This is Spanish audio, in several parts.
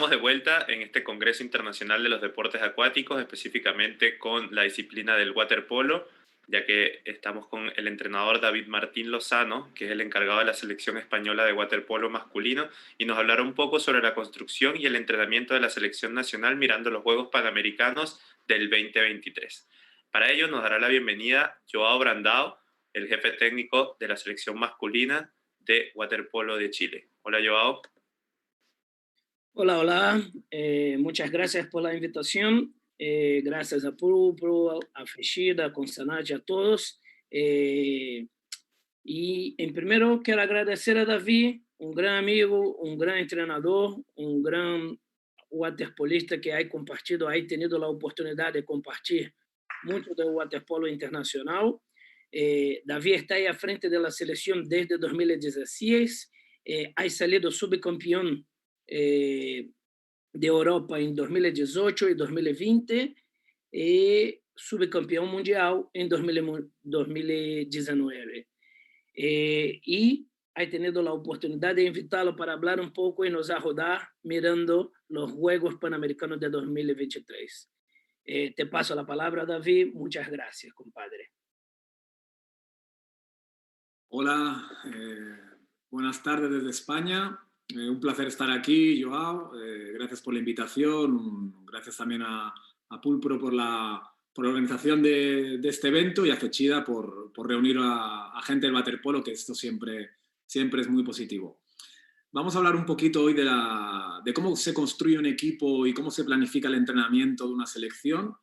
Estamos de vuelta en este Congreso Internacional de los Deportes Acuáticos, específicamente con la disciplina del waterpolo, ya que estamos con el entrenador David Martín Lozano, que es el encargado de la selección española de waterpolo masculino, y nos hablará un poco sobre la construcción y el entrenamiento de la selección nacional mirando los Juegos Panamericanos del 2023. Para ello nos dará la bienvenida Joao Brandao, el jefe técnico de la selección masculina de waterpolo de Chile. Hola, Joao. Hola, hola. Muchas gracias por la invitación. Gracias a Pulpro, a Freshida, a Constanate, a todos. Y en primero quiero agradecer a David, un gran amigo, un gran entrenador, un gran waterpolista que ha compartido, ha tenido la oportunidad de compartir mucho del waterpolo internacional. David está ahí a frente de la selección desde 2016. Ha salido subcampeón de Europa em 2018 e 2020 e subcampeão mundial em 2019. E he tenido la oportunidad de invitarlo para hablar un poco y nos ayudar mirando los Juegos Panamericanos de 2023. Te paso la palabra, David. Muchas gracias, compadre. Hola, buenas tardes desde España. Un placer estar aquí, Joao. Gracias por la invitación. Gracias también a Pulpro por la organización de este evento y a Fechida por reunir a gente del waterpolo, que esto siempre es muy positivo. Vamos a hablar un poquito hoy de cómo se construye un equipo y cómo se planifica el entrenamiento de una selección,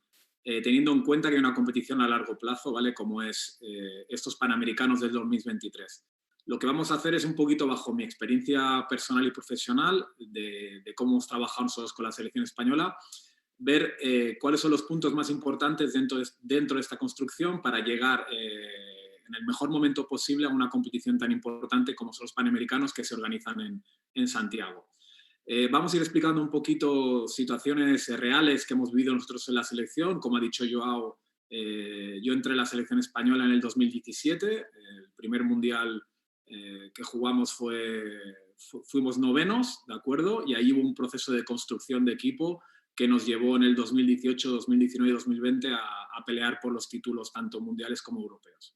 teniendo en cuenta que hay una competición a largo plazo, ¿vale? Como es estos Panamericanos del 2023. Lo que vamos a hacer es un poquito bajo mi experiencia personal y profesional de cómo hemos trabajado nosotros con la selección española, ver cuáles son los puntos más importantes dentro de esta construcción para llegar en el mejor momento posible a una competición tan importante como son los Panamericanos que se organizan en Santiago. Vamos a ir explicando un poquito situaciones reales que hemos vivido nosotros en la selección. Como ha dicho Joao, yo entré en la selección española en el 2017, el primer mundial que jugamos fuimos novenos, ¿de acuerdo? Y ahí hubo un proceso de construcción de equipo que nos llevó en el 2018, 2019 y 2020 a pelear por los títulos tanto mundiales como europeos.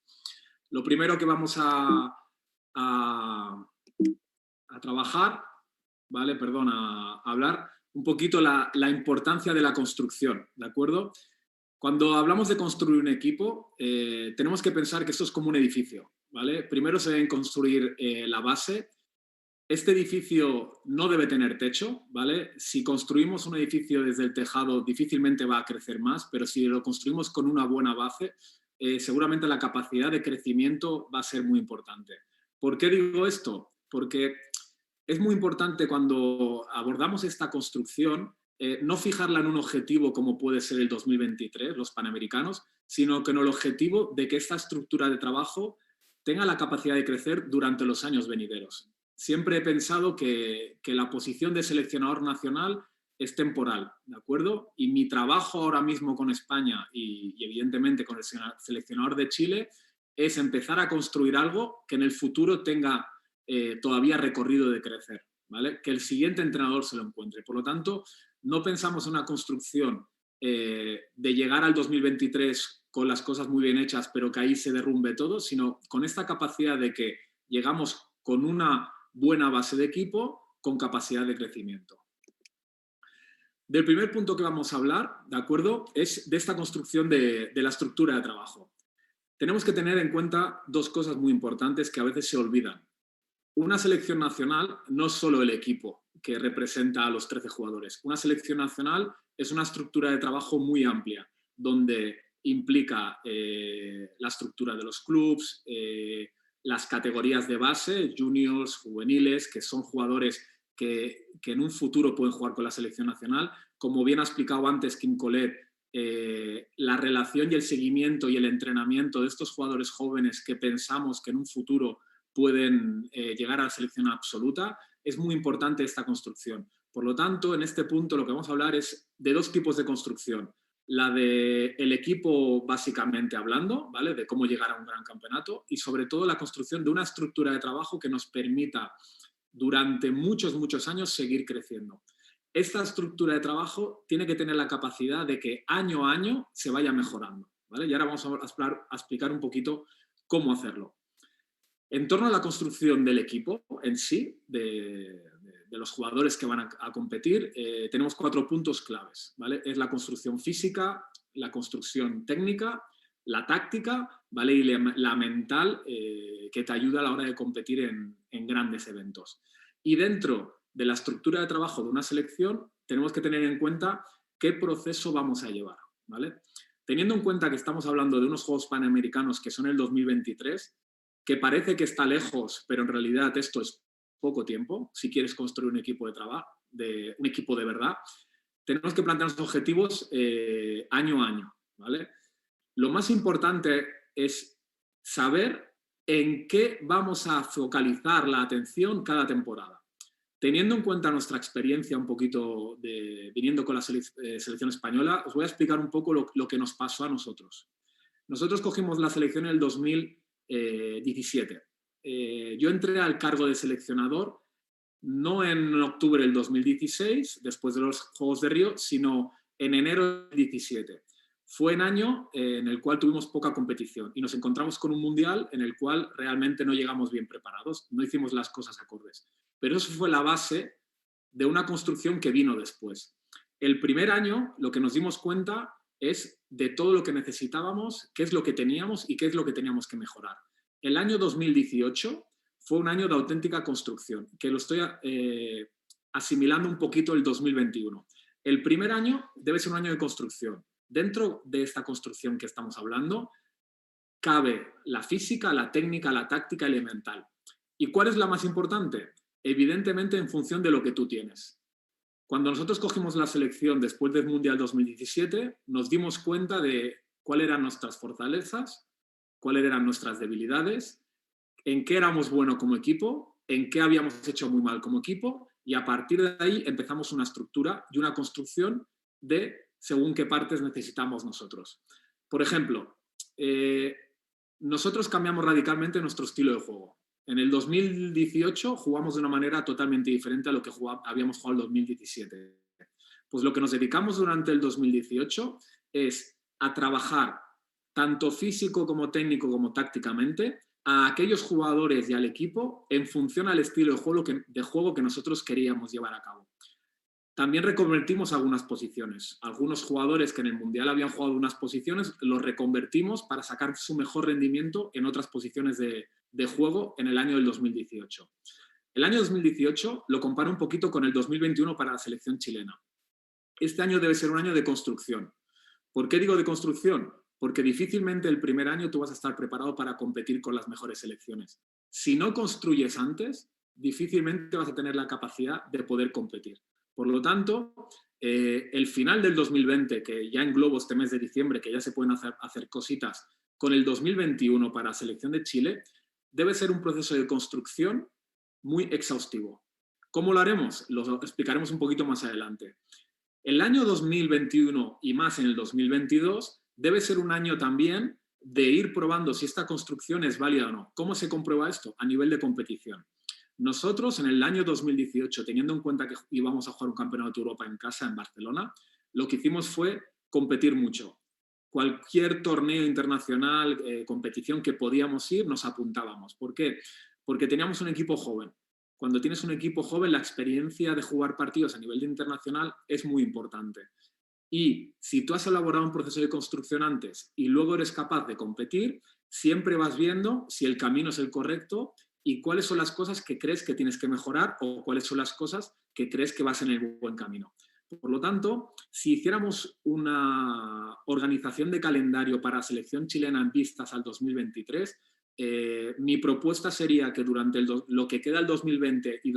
Lo primero que vamos a trabajar, ¿vale? Perdón, a hablar un poquito la importancia de la construcción, ¿de acuerdo? Cuando hablamos de construir un equipo, tenemos que pensar que esto es como un edificio, ¿vale? Primero se debe construir la base. Este edificio no debe tener techo, ¿vale? Si construimos un edificio desde el tejado, difícilmente va a crecer más, pero si lo construimos con una buena base, seguramente la capacidad de crecimiento va a ser muy importante. ¿Por qué digo esto? Porque es muy importante cuando abordamos esta construcción no fijarla en un objetivo como puede ser el 2023, los Panamericanos, sino que en el objetivo de que esta estructura de trabajo tenga la capacidad de crecer durante los años venideros. Siempre he pensado que la posición de seleccionador nacional es temporal, ¿de acuerdo? Y mi trabajo ahora mismo con España y evidentemente con el seleccionador de Chile es empezar a construir algo que en el futuro tenga todavía recorrido de crecer, ¿vale? Que el siguiente entrenador se lo encuentre. Por lo tanto, no pensamos en una construcción de llegar al 2023 con las cosas muy bien hechas, pero que ahí se derrumbe todo, sino con esta capacidad de que llegamos con una buena base de equipo con capacidad de crecimiento. Del primer punto que vamos a hablar, ¿de acuerdo? Es de esta construcción de la estructura de trabajo. Tenemos que tener en cuenta dos cosas muy importantes que a veces se olvidan. Una selección nacional no es solo el equipo que representa a los 13 jugadores. Una selección nacional es una estructura de trabajo muy amplia, donde implica la estructura de los clubs, las categorías de base, juniors, juveniles, que son jugadores que en un futuro pueden jugar con la selección nacional. Como bien ha explicado antes Kim Collet, la relación y el seguimiento y el entrenamiento de estos jugadores jóvenes que pensamos que en un futuro pueden llegar a la selección absoluta, es muy importante esta construcción. Por lo tanto, en este punto lo que vamos a hablar es de dos tipos de construcción. La del equipo básicamente hablando, ¿vale? De cómo llegar a un gran campeonato y sobre todo la construcción de una estructura de trabajo que nos permita durante muchos, muchos años seguir creciendo. esta estructura de trabajo tiene que tener la capacidad de que año a año se vaya mejorando, ¿vale? Y ahora vamos a explicar un poquito cómo hacerlo. En torno a la construcción del equipo en sí, de los jugadores que van a competir, tenemos 4 puntos claves, ¿vale? Es la construcción física, la construcción técnica, la táctica, ¿vale? Y la mental, que te ayuda a la hora de competir en grandes eventos. Y dentro de la estructura de trabajo de una selección, tenemos que tener en cuenta qué proceso vamos a llevar, ¿vale? Teniendo en cuenta que estamos hablando de unos Juegos Panamericanos que son el 2023, que parece que está lejos, pero en realidad esto es poco tiempo, si quieres construir un equipo de trabajo, un equipo de verdad, tenemos que plantearnos objetivos año a año, ¿vale? Lo más importante es saber en qué vamos a focalizar la atención cada temporada. Teniendo en cuenta nuestra experiencia un poquito viniendo con la selección española, os voy a explicar un poco lo que nos pasó a nosotros. Nosotros cogimos la selección en el 2017. Yo entré al cargo de seleccionador no en octubre del 2016, después de los Juegos de Río, sino en enero del 2017. Fue un año en el cual tuvimos poca competición y nos encontramos con un mundial en el cual realmente no llegamos bien preparados, no hicimos las cosas acordes. Pero eso fue la base de una construcción que vino después. El primer año lo que nos dimos cuenta es de todo lo que necesitábamos, qué es lo que teníamos y qué es lo que teníamos que mejorar. El año 2018 fue un año de auténtica construcción, que lo estoy asimilando un poquito el 2021. El primer año debe ser un año de construcción. Dentro de esta construcción que estamos hablando, cabe la física, la técnica, la táctica y la mental. ¿Y cuál es la más importante? Evidentemente en función de lo que tú tienes. Cuando nosotros cogimos la selección después del Mundial 2017, nos dimos cuenta de cuáles eran nuestras fortalezas, cuáles eran nuestras debilidades, en qué éramos buenos como equipo, en qué habíamos hecho muy mal como equipo, y a partir de ahí empezamos una estructura y una construcción de según qué partes necesitamos nosotros. Por ejemplo, nosotros cambiamos radicalmente nuestro estilo de juego. En el 2018 jugamos de una manera totalmente diferente a lo que habíamos jugado en el 2017. Pues lo que nos dedicamos durante el 2018 es a trabajar tanto físico como técnico como tácticamente a aquellos jugadores y al equipo en función al estilo de juego que nosotros queríamos llevar a cabo. También reconvertimos algunas posiciones. Algunos jugadores que en el Mundial habían jugado unas posiciones, los reconvertimos para sacar su mejor rendimiento en otras posiciones de juego en el año del 2018. El año 2018 lo comparo un poquito con el 2021 para la selección chilena. Este año debe ser un año de construcción. ¿Por qué digo de construcción? Porque difícilmente el primer año tú vas a estar preparado para competir con las mejores selecciones. Si no construyes antes, difícilmente vas a tener la capacidad de poder competir. Por lo tanto, el final del 2020, que ya englobo este mes de diciembre, que ya se pueden hacer cositas, con el 2021 para la selección de Chile, debe ser un proceso de construcción muy exhaustivo. ¿Cómo lo haremos? Lo explicaremos un poquito más adelante. El año 2021 y más en el 2022 debe ser un año también de ir probando si esta construcción es válida o no. ¿Cómo se comprueba esto? A nivel de competición. Nosotros en el año 2018, teniendo en cuenta que íbamos a jugar un campeonato de Europa en casa, en Barcelona, lo que hicimos fue competir mucho. Cualquier torneo internacional, competición que podíamos ir, nos apuntábamos. ¿Por qué? Porque teníamos un equipo joven. Cuando tienes un equipo joven, la experiencia de jugar partidos a nivel internacional es muy importante. Y si tú has elaborado un proceso de construcción antes y luego eres capaz de competir, siempre vas viendo si el camino es el correcto y cuáles son las cosas que crees que tienes que mejorar o cuáles son las cosas que crees que vas en el buen camino. Por lo tanto, si hiciéramos una organización de calendario para la selección chilena en vistas al 2023, mi propuesta sería que durante lo que queda el 2020 y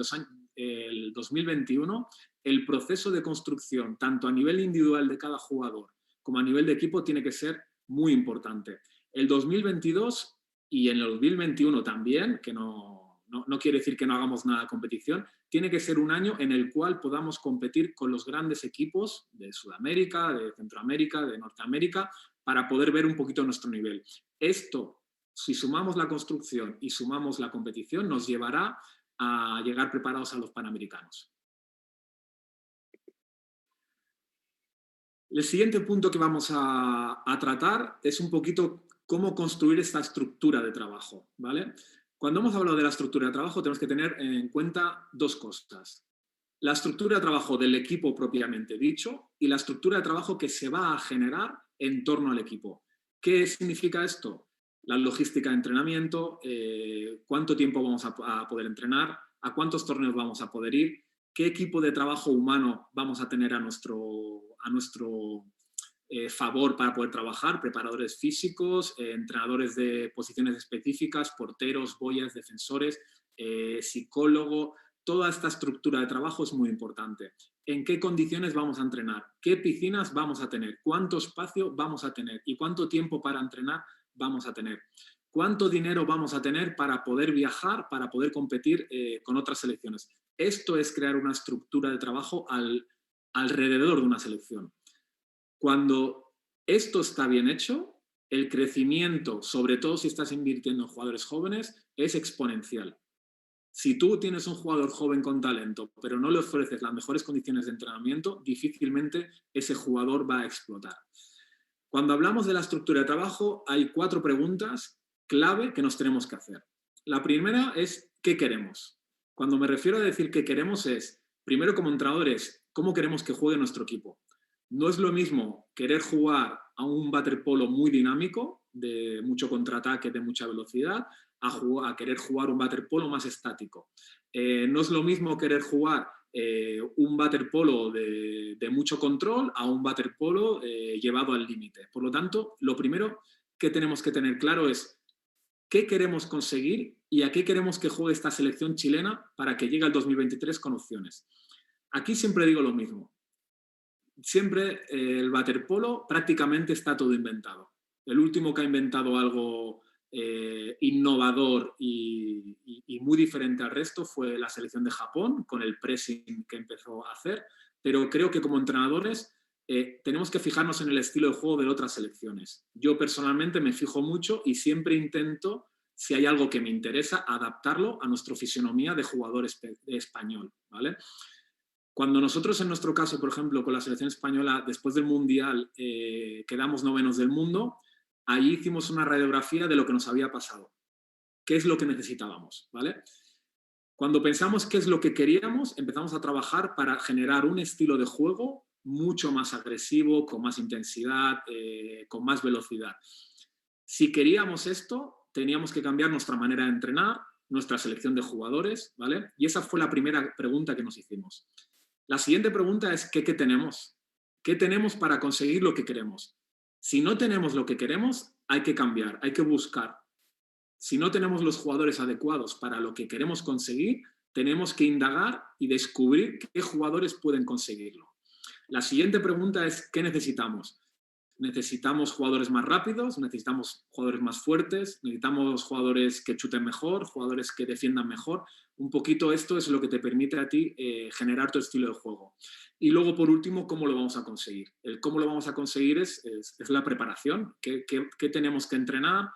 el 2021, el proceso de construcción, tanto a nivel individual de cada jugador como a nivel de equipo, tiene que ser muy importante. El 2022 y en el 2021 también, que no quiere decir que no hagamos nada de competición, tiene que ser un año en el cual podamos competir con los grandes equipos de Sudamérica, de Centroamérica, de Norteamérica, para poder ver un poquito nuestro nivel. Esto, si sumamos la construcción y sumamos la competición, nos llevará a llegar preparados a los Panamericanos. El siguiente punto que vamos a tratar es un poquito cómo construir esta estructura de trabajo, ¿vale? Cuando hemos hablado de la estructura de trabajo tenemos que tener en cuenta dos cosas. La estructura de trabajo del equipo propiamente dicho y la estructura de trabajo que se va a generar en torno al equipo. ¿Qué significa esto? La logística de entrenamiento, cuánto tiempo vamos a poder entrenar, a cuántos torneos vamos a poder ir, qué equipo de trabajo humano vamos a tener a nuestro favor para poder trabajar, preparadores físicos, entrenadores de posiciones específicas, porteros, boyas, defensores, psicólogo. Toda esta estructura de trabajo es muy importante. ¿En qué condiciones vamos a entrenar? ¿Qué piscinas vamos a tener? ¿Cuánto espacio vamos a tener? ¿Y cuánto tiempo para entrenar vamos a tener? ¿Cuánto dinero vamos a tener para poder viajar, para poder competir con otras selecciones? Esto es crear una estructura de trabajo alrededor de una selección. Cuando esto está bien hecho, el crecimiento, sobre todo si estás invirtiendo en jugadores jóvenes, es exponencial. Si tú tienes un jugador joven con talento, pero no le ofreces las mejores condiciones de entrenamiento, difícilmente ese jugador va a explotar. Cuando hablamos de la estructura de trabajo, hay 4 preguntas clave que nos tenemos que hacer. La primera es, ¿qué queremos? Cuando me refiero a decir qué queremos es, primero como entrenadores, ¿cómo queremos que juegue nuestro equipo? No es lo mismo querer jugar a un waterpolo muy dinámico, de mucho contraataque, de mucha velocidad, a querer jugar un waterpolo más estático. No es lo mismo querer jugar un waterpolo de mucho control a un waterpolo llevado al límite. Por lo tanto, lo primero que tenemos que tener claro es qué queremos conseguir y a qué queremos que juegue esta selección chilena para que llegue al 2023 con opciones. Aquí siempre digo lo mismo. Siempre el waterpolo prácticamente está todo inventado. El último que ha inventado algo innovador y muy diferente al resto fue la selección de Japón, con el pressing que empezó a hacer, pero creo que como entrenadores tenemos que fijarnos en el estilo de juego de otras selecciones. Yo personalmente me fijo mucho y siempre intento, si hay algo que me interesa, adaptarlo a nuestra fisionomía de jugador español, ¿vale? Cuando nosotros, en nuestro caso, por ejemplo, con la selección española, después del Mundial, quedamos 9º del mundo, ahí hicimos una radiografía de lo que nos había pasado. ¿Qué es lo que necesitábamos? ¿Vale? Cuando pensamos qué es lo que queríamos, empezamos a trabajar para generar un estilo de juego mucho más agresivo, con más intensidad, con más velocidad. Si queríamos esto, teníamos que cambiar nuestra manera de entrenar, nuestra selección de jugadores, ¿vale? Y esa fue la primera pregunta que nos hicimos. La siguiente pregunta es ¿qué tenemos? ¿Qué tenemos para conseguir lo que queremos? Si no tenemos lo que queremos, hay que cambiar, hay que buscar. Si no tenemos los jugadores adecuados para lo que queremos conseguir, tenemos que indagar y descubrir qué jugadores pueden conseguirlo. La siguiente pregunta es ¿qué necesitamos? Necesitamos jugadores más rápidos, necesitamos jugadores más fuertes, necesitamos jugadores que chuten mejor, jugadores que defiendan mejor. Un poquito esto es lo que te permite a ti generar tu estilo de juego. Y luego, por último, ¿cómo lo vamos a conseguir? El cómo lo vamos a conseguir es la preparación. ¿Qué tenemos que entrenar?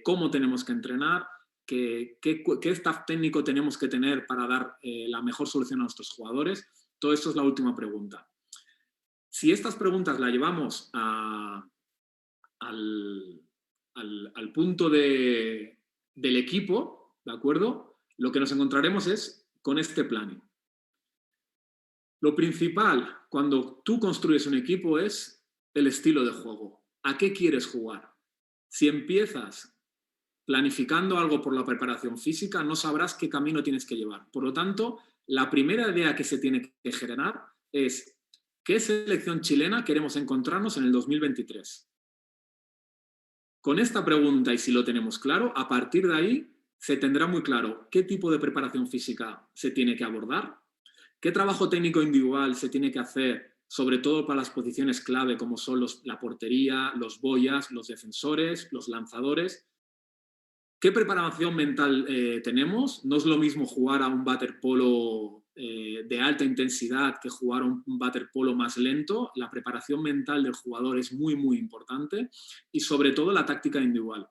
¿Cómo tenemos que entrenar? ¿Qué staff técnico tenemos que tener para dar la mejor solución a nuestros jugadores? Todo esto es la última pregunta. Si estas preguntas las llevamos al punto del equipo, ¿de acuerdo? Lo que nos encontraremos es con este planning. Lo principal cuando tú construyes un equipo es el estilo de juego. ¿A qué quieres jugar? Si empiezas planificando algo por la preparación física, no sabrás qué camino tienes que llevar. Por lo tanto, la primera idea que se tiene que generar es ¿qué selección chilena queremos encontrarnos en el 2023? Con esta pregunta, y si lo tenemos claro, a partir de ahí se tendrá muy claro qué tipo de preparación física se tiene que abordar, qué trabajo técnico individual se tiene que hacer, sobre todo para las posiciones clave como son la portería, los boyas, los defensores, los lanzadores. ¿Qué preparación mental tenemos? No es lo mismo jugar a un waterpolo de alta intensidad que jugar un waterpolo más lento. La preparación mental del jugador es muy, muy importante y sobre todo la táctica individual.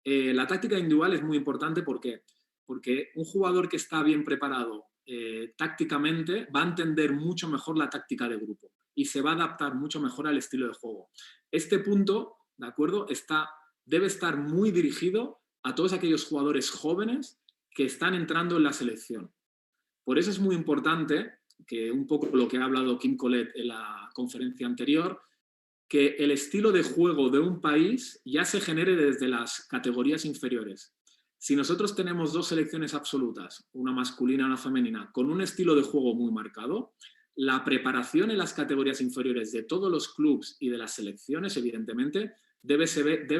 La táctica individual es muy importante porque un jugador que está bien preparado tácticamente va a entender mucho mejor la táctica de grupo y se va a adaptar mucho mejor al estilo de juego. Este punto, ¿de acuerdo?, debe estar muy dirigido a todos aquellos jugadores jóvenes que están entrando en la selección. Por eso es muy importante, que un poco lo que ha hablado Kim Colette en la conferencia anterior, que el estilo de juego de un país ya se genere desde las categorías inferiores. Si nosotros tenemos dos selecciones absolutas, una masculina y una femenina, con un estilo de juego muy marcado, la preparación en las categorías inferiores de todos los clubes y de las selecciones, evidentemente, debe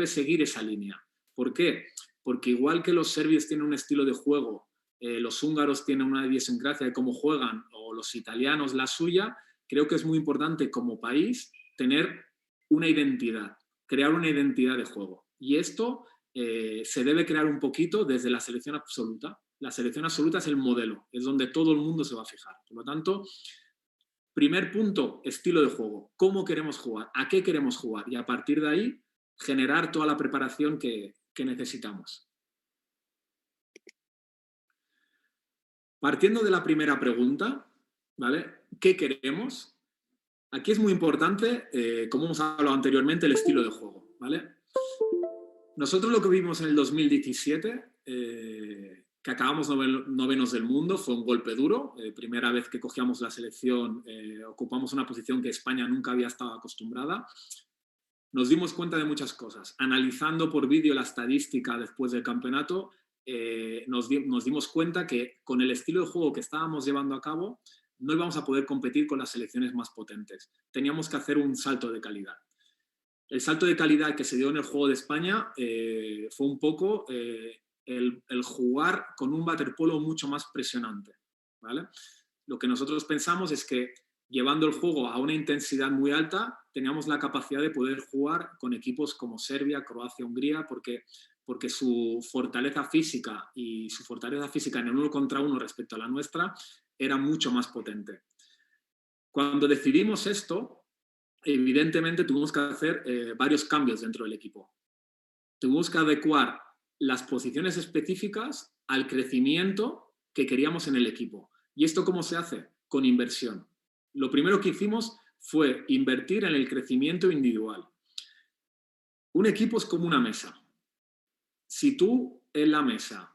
seguir esa línea. ¿Por qué? Porque igual que los serbios tienen un estilo de juego, los húngaros tienen una idiosincrasia de cómo juegan, o los italianos la suya, creo que es muy importante como país tener una identidad, crear una identidad de juego. Y esto se debe crear un poquito desde la selección absoluta. La selección absoluta es el modelo, es donde todo el mundo se va a fijar. Por lo tanto, primer punto, estilo de juego. ¿Cómo queremos jugar? ¿A qué queremos jugar? Y a partir de ahí, generar toda la preparación que necesitamos. Partiendo de la primera pregunta, ¿vale? ¿Qué queremos? Aquí es muy importante, como hemos hablado anteriormente, el estilo de juego, ¿vale? Nosotros lo que vimos en el 2017, que acabamos novenos del mundo, fue un golpe duro. Primera vez que cogíamos la selección, ocupamos una posición que España nunca había estado acostumbrada. Nos dimos cuenta de muchas cosas. Analizando por vídeo la estadística después del campeonato, nos dimos cuenta que con el estilo de juego que estábamos llevando a cabo, no íbamos a poder competir con las selecciones más potentes. Teníamos que hacer un salto de calidad. El salto de calidad que se dio en el juego de España fue un poco el jugar con un waterpolo mucho más presionante, ¿vale? Lo que nosotros pensamos es que llevando el juego a una intensidad muy alta, teníamos la capacidad de poder jugar con equipos como Serbia, Croacia, Hungría, porque su fortaleza física en el 1 contra 1 respecto a la nuestra era mucho más potente. Cuando decidimos esto, evidentemente tuvimos que hacer varios cambios dentro del equipo. Tuvimos que adecuar las posiciones específicas al crecimiento que queríamos en el equipo. ¿Y esto cómo se hace? Con inversión. Lo primero que hicimos fue invertir en el crecimiento individual. Un equipo es como una mesa. Si tú en la mesa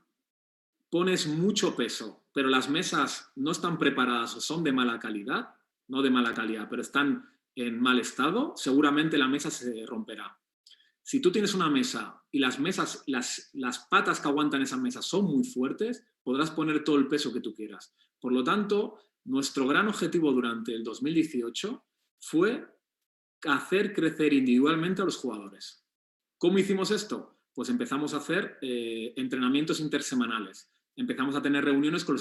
pones mucho peso, pero las mesas no están preparadas o son de mala calidad, no de mala calidad, pero están en mal estado, seguramente la mesa se romperá. Si tú tienes una mesa y las patas que aguantan esa mesa son muy fuertes, podrás poner todo el peso que tú quieras. Por lo tanto, nuestro gran objetivo durante el 2018 fue hacer crecer individualmente a los jugadores. ¿Cómo hicimos esto? Pues empezamos a hacer entrenamientos intersemanales. Empezamos a tener reuniones con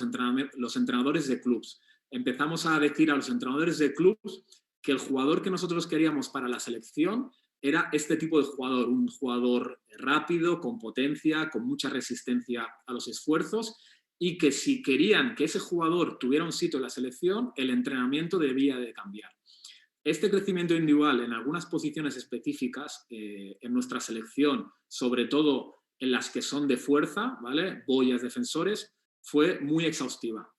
los entrenadores de clubs. Empezamos a decir a los entrenadores de clubs que el jugador que nosotros queríamos para la selección era este tipo de jugador, un jugador rápido, con potencia, con mucha resistencia a los esfuerzos, y que si querían que ese jugador tuviera un sitio en la selección, el entrenamiento debía de cambiar. Este crecimiento individual en algunas posiciones específicas en nuestra selección, sobre todo en las que son de fuerza, ¿vale? Boyas, defensores, fue muy exhaustiva.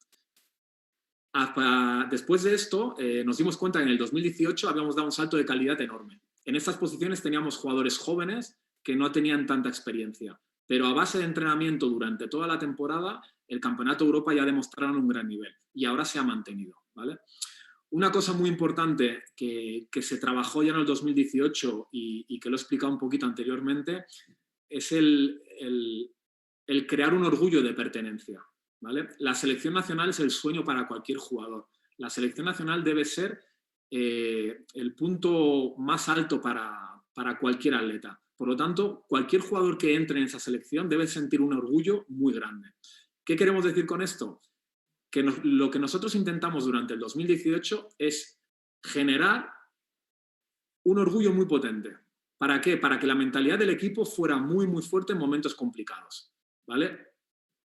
Después de esto, nos dimos cuenta que en el 2018 habíamos dado un salto de calidad enorme. En estas posiciones teníamos jugadores jóvenes que no tenían tanta experiencia, pero a base de entrenamiento durante toda la temporada, el Campeonato de Europa ya demostraron un gran nivel y ahora se ha mantenido, ¿vale? Una cosa muy importante que se trabajó ya en el 2018 y que lo he explicado un poquito anteriormente es el crear un orgullo de pertenencia, ¿vale? La selección nacional es el sueño para cualquier jugador. La selección nacional debe ser el punto más alto para cualquier atleta. Por lo tanto, cualquier jugador que entre en esa selección debe sentir un orgullo muy grande. ¿Qué queremos decir con esto? Que lo que nosotros intentamos durante el 2018 es generar un orgullo muy potente. ¿Para qué? Para que la mentalidad del equipo fuera muy, muy fuerte en momentos complicados, ¿vale?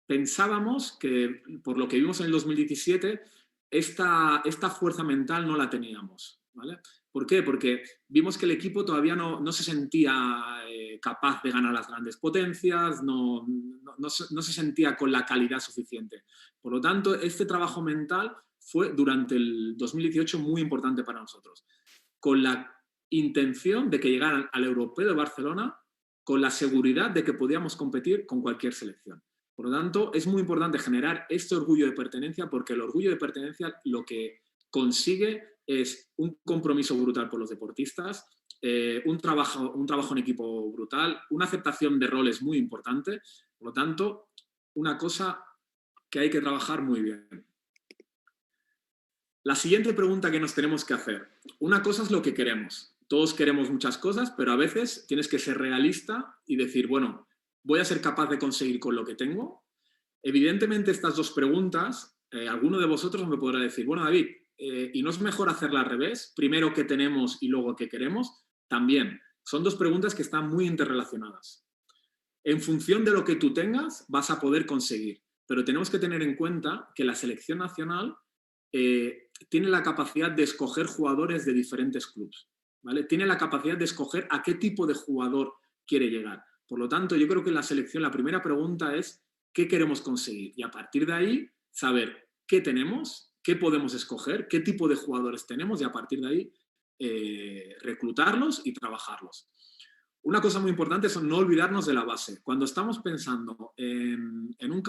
Pensábamos que, por lo que vimos en el 2017, esta fuerza mental no la teníamos, ¿vale? ¿Por qué? Porque vimos que el equipo todavía no se sentía capaz de ganar las grandes potencias, no se sentía con la calidad suficiente. Por lo tanto, este trabajo mental fue durante el 2018 muy importante para nosotros, con la intención de que llegaran al Europeo de Barcelona con la seguridad de que podíamos competir con cualquier selección. Por lo tanto, es muy importante generar este orgullo de pertenencia, porque el orgullo de pertenencia lo que consigue es un compromiso brutal por los deportistas, un trabajo en equipo brutal, una aceptación de roles muy importante. Por lo tanto, una cosa que hay que trabajar muy bien. La siguiente pregunta que nos tenemos que hacer. Una cosa es lo que queremos. Todos queremos muchas cosas, pero a veces tienes que ser realista y decir, bueno, ¿voy a ser capaz de conseguir con lo que tengo? Evidentemente, estas dos preguntas, alguno de vosotros me podrá decir, bueno, David, ¿y no es mejor hacerla al revés? Primero qué tenemos y luego qué queremos. También, son dos preguntas que están muy interrelacionadas. En función de lo que tú tengas, vas a poder conseguir. Pero tenemos que tener en cuenta que la selección nacional tiene la capacidad de escoger jugadores de diferentes clubes, ¿vale? Tiene la capacidad de escoger a qué tipo de jugador quiere llegar. Por lo tanto, yo creo que en la selección la primera pregunta es ¿qué queremos conseguir? Y a partir de ahí, saber qué tenemos, qué podemos escoger, qué tipo de jugadores tenemos y a partir de ahí reclutarlos y trabajarlos. Una cosa muy importante es no olvidarnos de la base. Cuando estamos pensando en un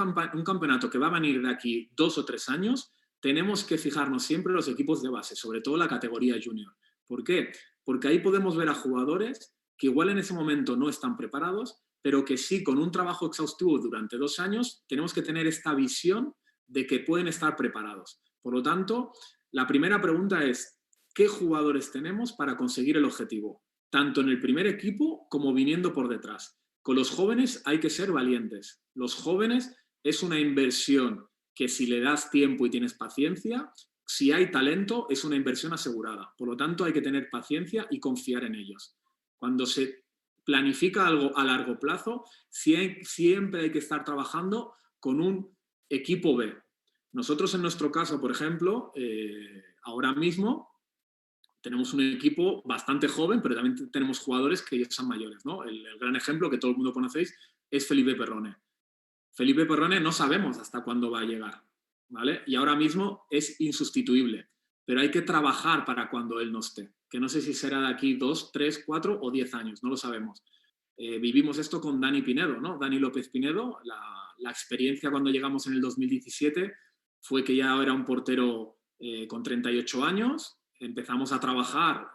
campeonato que va a venir de aquí 2 o 3 años, tenemos que fijarnos siempre en los equipos de base, sobre todo la categoría junior. ¿Por qué? Porque ahí podemos ver a jugadores que igual en ese momento no están preparados, pero que sí, con un trabajo exhaustivo durante 2 años, tenemos que tener esta visión de que pueden estar preparados. Por lo tanto, la primera pregunta es, ¿qué jugadores tenemos para conseguir el objetivo? Tanto en el primer equipo como viniendo por detrás. Con los jóvenes hay que ser valientes. Los jóvenes es una inversión que si le das tiempo y tienes paciencia, si hay talento, es una inversión asegurada. Por lo tanto, hay que tener paciencia y confiar en ellos. Cuando se planifica algo a largo plazo, siempre hay que estar trabajando con un equipo B. Nosotros en nuestro caso, por ejemplo, ahora mismo tenemos un equipo bastante joven, pero también tenemos jugadores que ya son mayores, ¿no? El gran ejemplo que todo el mundo conocéis es Felipe Perrone. Felipe Perrone no sabemos hasta cuándo va a llegar, ¿vale? Y ahora mismo es insustituible, pero hay que trabajar para cuando él no esté, que no sé si será de aquí 2, 3, 4 o 10 años, no lo sabemos. Vivimos esto con Dani Pinedo, ¿no? Dani López Pinedo, la experiencia cuando llegamos en el 2017 fue que ya era un portero con 38 años, empezamos a trabajar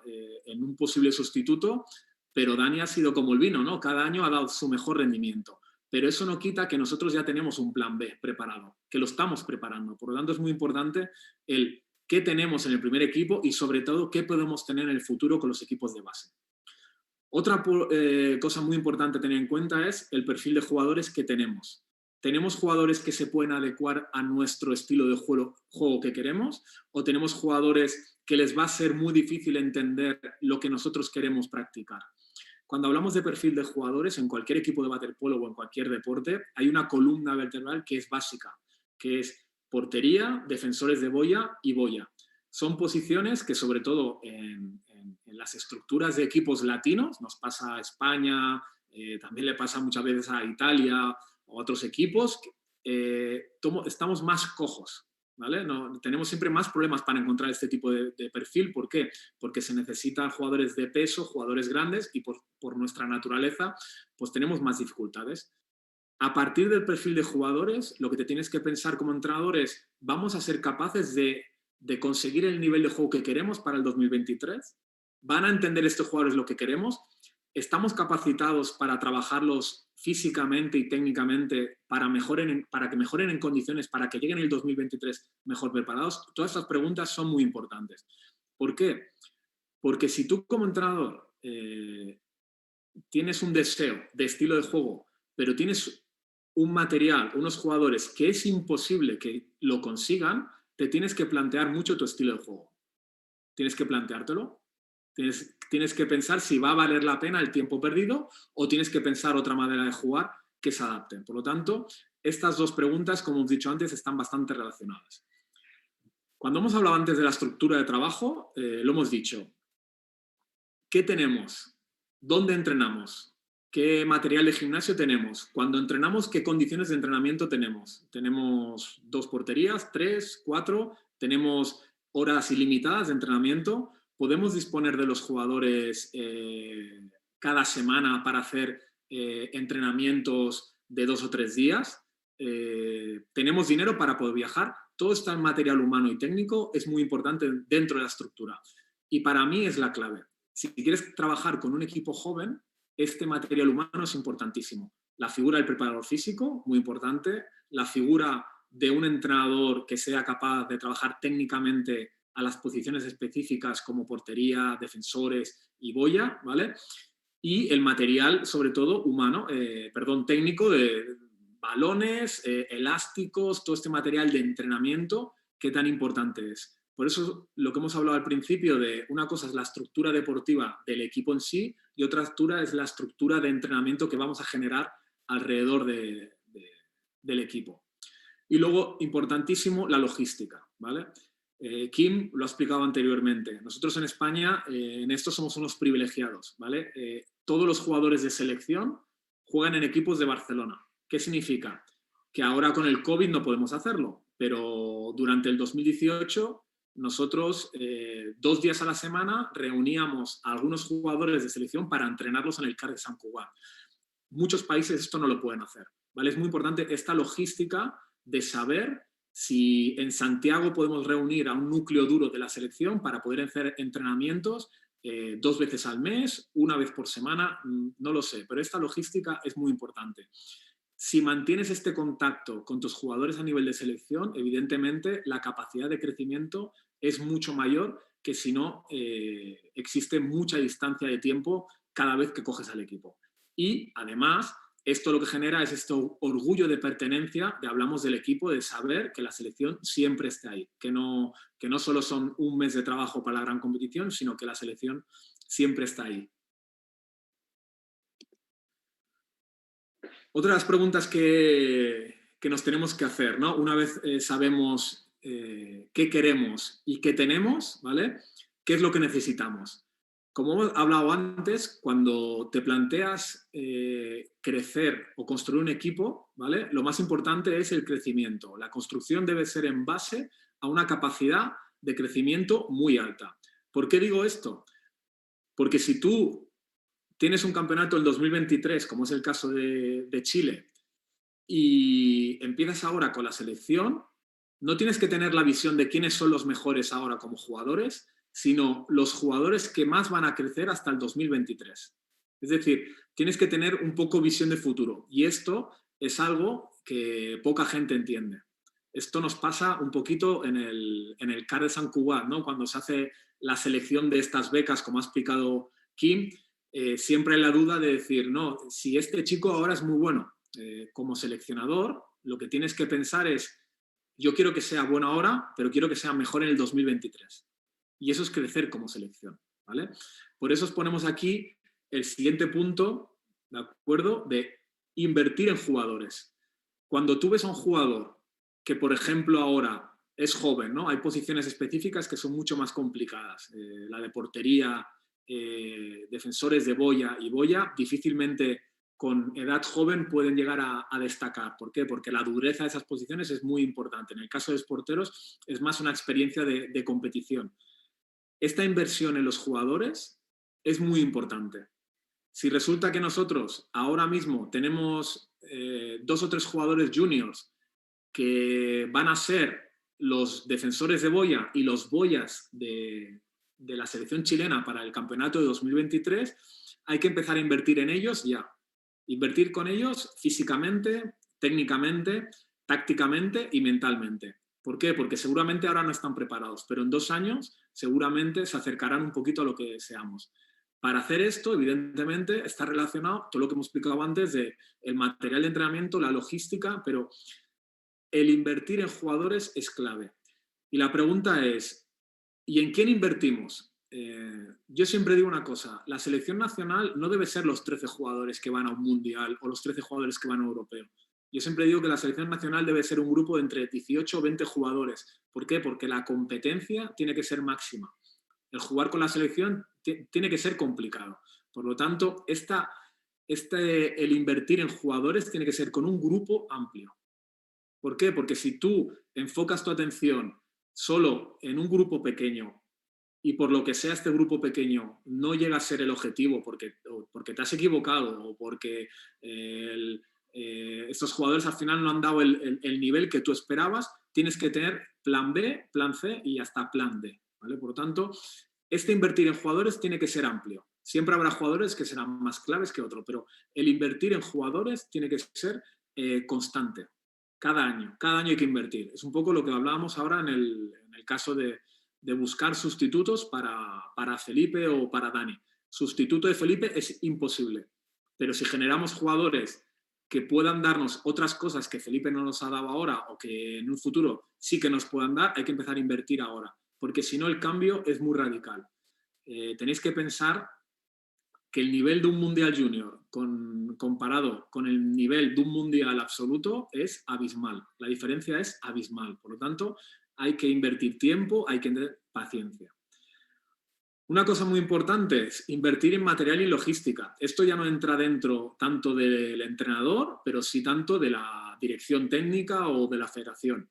en un posible sustituto, pero Dani ha sido como el vino, ¿no? Cada año ha dado su mejor rendimiento. Pero eso no quita que nosotros ya tenemos un plan B preparado, que lo estamos preparando. Por lo tanto, es muy importante el qué tenemos en el primer equipo y, sobre todo, qué podemos tener en el futuro con los equipos de base. Otra cosa muy importante a tener en cuenta es el perfil de jugadores que tenemos. ¿Tenemos jugadores que se pueden adecuar a nuestro estilo de juego que queremos? ¿O tenemos jugadores que les va a ser muy difícil entender lo que nosotros queremos practicar? Cuando hablamos de perfil de jugadores, en cualquier equipo de waterpolo o en cualquier deporte, hay una columna vertebral que es básica, que es portería, defensores de boya y boya. Son posiciones que, sobre todo en las estructuras de equipos latinos, nos pasa a España, también le pasa muchas veces a Italia o a otros equipos, estamos más cojos, ¿vale? No, tenemos siempre más problemas para encontrar este tipo de perfil. ¿Por qué? Porque se necesitan jugadores de peso, jugadores grandes y por nuestra naturaleza pues tenemos más dificultades. A partir del perfil de jugadores, lo que te tienes que pensar como entrenador es, ¿vamos a ser capaces de conseguir el nivel de juego que queremos para el 2023? ¿Van a entender estos jugadores lo que queremos? ¿Estamos capacitados para trabajarlos físicamente y técnicamente para que mejoren en condiciones, para que lleguen en el 2023 mejor preparados? Todas estas preguntas son muy importantes. ¿Por qué? Porque si tú como entrenador tienes un deseo de estilo de juego, pero tienes un material, unos jugadores que es imposible que lo consigan, te tienes que plantear mucho tu estilo de juego. Tienes que planteártelo. Tienes que pensar si va a valer la pena el tiempo perdido o tienes que pensar otra manera de jugar que se adapte. Por lo tanto, estas dos preguntas, como hemos dicho antes, están bastante relacionadas. Cuando hemos hablado antes de la estructura de trabajo, lo hemos dicho. ¿Qué tenemos? ¿Dónde entrenamos? ¿Qué material de gimnasio tenemos? Cuando entrenamos, ¿qué condiciones de entrenamiento tenemos? ¿Tenemos 2 porterías, 3, 4? tenemos horas ilimitadas de entrenamiento, podemos disponer de los jugadores cada semana para hacer entrenamientos de 2 o 3 días. Tenemos dinero para poder viajar. Todo está en material humano y técnico, es muy importante dentro de la estructura. Y para mí es la clave. Si quieres trabajar con un equipo joven, este material humano es importantísimo. La figura del preparador físico, muy importante. La figura de un entrenador que sea capaz de trabajar técnicamente a las posiciones específicas como portería, defensores y boya, ¿vale? Y el material, sobre todo, humano, técnico, de balones, elásticos, todo este material de entrenamiento, qué tan importante es. Por eso lo que hemos hablado al principio de una cosa es la estructura deportiva del equipo en sí y otra estructura es la estructura de entrenamiento que vamos a generar alrededor del equipo. Y luego, importantísimo, la logística, ¿vale? Kim lo ha explicado anteriormente. Nosotros en España en esto somos unos privilegiados, ¿vale? Todos los jugadores de selección juegan en equipos de Barcelona. ¿Qué significa? Que ahora con el COVID no podemos hacerlo, pero durante el 2018 nosotros 2 días a la semana reuníamos a algunos jugadores de selección para entrenarlos en el CAR de Sant Cugat. Muchos países esto no lo pueden hacer, ¿vale? Es muy importante esta logística de saber si en Santiago podemos reunir a un núcleo duro de la selección para poder hacer entrenamientos 2 veces al mes, 1 vez por semana, no lo sé, pero esta logística es muy importante. Si mantienes este contacto con tus jugadores a nivel de selección, evidentemente la capacidad de crecimiento es mucho mayor que si no existe mucha distancia de tiempo cada vez que coges al equipo. Y además, esto lo que genera es este orgullo de pertenencia, de hablamos del equipo, de saber que la selección siempre está ahí, que no solo son un mes de trabajo para la gran competición, sino que la selección siempre está ahí. Otra de las preguntas que nos tenemos que hacer, ¿no? Una vez sabemos qué queremos y qué tenemos, ¿vale? ¿Qué es lo que necesitamos? Como hemos hablado antes, cuando te planteas crecer o construir un equipo, ¿vale? Lo más importante es el crecimiento. La construcción debe ser en base a una capacidad de crecimiento muy alta. ¿Por qué digo esto? Porque si tú tienes un campeonato en 2023, como es el caso de Chile, y empiezas ahora con la selección, no tienes que tener la visión de quiénes son los mejores ahora como jugadores, sino los jugadores que más van a crecer hasta el 2023. Es decir, tienes que tener un poco visión de futuro. Y esto es algo que poca gente entiende. Esto nos pasa un poquito en el CAR de Sant Cugat, ¿no? Cuando se hace la selección de estas becas, como ha explicado Kim, siempre hay la duda de decir, no, si este chico ahora es muy bueno como seleccionador, lo que tienes que pensar es, yo quiero que sea bueno ahora, pero quiero que sea mejor en el 2023. Y eso es crecer como selección, ¿vale? Por eso os ponemos aquí el siguiente punto, ¿de acuerdo? De invertir en jugadores. Cuando tú ves a un jugador que, por ejemplo, ahora es joven, ¿no? Hay posiciones específicas que son mucho más complicadas. La de portería, defensores de boya y boya, difícilmente con edad joven pueden llegar a destacar. ¿Por qué? Porque la dureza de esas posiciones es muy importante. En el caso de los porteros es más una experiencia de competición. Esta inversión en los jugadores es muy importante. Si resulta que nosotros ahora mismo tenemos 2 o 3 jugadores juniors que van a ser los defensores de boya y los boyas de la selección chilena para el campeonato de 2023, hay que empezar a invertir en ellos ya. Invertir con ellos físicamente, técnicamente, tácticamente y mentalmente. ¿Por qué? Porque seguramente ahora no están preparados, pero en 2 años seguramente se acercarán un poquito a lo que deseamos. Para hacer esto, evidentemente, está relacionado todo lo que hemos explicado antes de el material de entrenamiento, la logística, pero el invertir en jugadores es clave. Y la pregunta es, ¿y en quién invertimos? Yo siempre digo una cosa, la selección nacional no debe ser los 13 jugadores que van a un mundial o los 13 jugadores que van a un europeo. Yo siempre digo que la selección nacional debe ser un grupo de entre 18 o 20 jugadores. ¿Por qué? Porque la competencia tiene que ser máxima. El jugar con la selección tiene que ser complicado. Por lo tanto, el invertir en jugadores tiene que ser con un grupo amplio. ¿Por qué? Porque si tú enfocas tu atención solo en un grupo pequeño y por lo que sea este grupo pequeño no llega a ser el objetivo porque te has equivocado o porque estos jugadores al final no han dado el nivel que tú esperabas, tienes que tener plan B, plan C y hasta plan D, ¿vale? Por lo tanto, invertir en jugadores tiene que ser amplio. Siempre habrá jugadores que serán más claves que otros, pero el invertir en jugadores tiene que ser constante. Cada año hay que invertir. Es un poco lo que hablábamos ahora en el caso de buscar sustitutos para Felipe o para Dani. Sustituto de Felipe es imposible, pero si generamos jugadores que puedan darnos otras cosas que Felipe no nos ha dado ahora o que en un futuro sí que nos puedan dar, hay que empezar a invertir ahora, porque si no el cambio es muy radical. Tenéis que pensar que el nivel de un Mundial Junior comparado con el nivel de un Mundial absoluto es abismal. La diferencia es abismal. Por lo tanto, hay que invertir tiempo, hay que tener paciencia. Una cosa muy importante es invertir en material y logística. Esto ya no entra dentro tanto del entrenador, pero sí tanto de la dirección técnica o de la federación.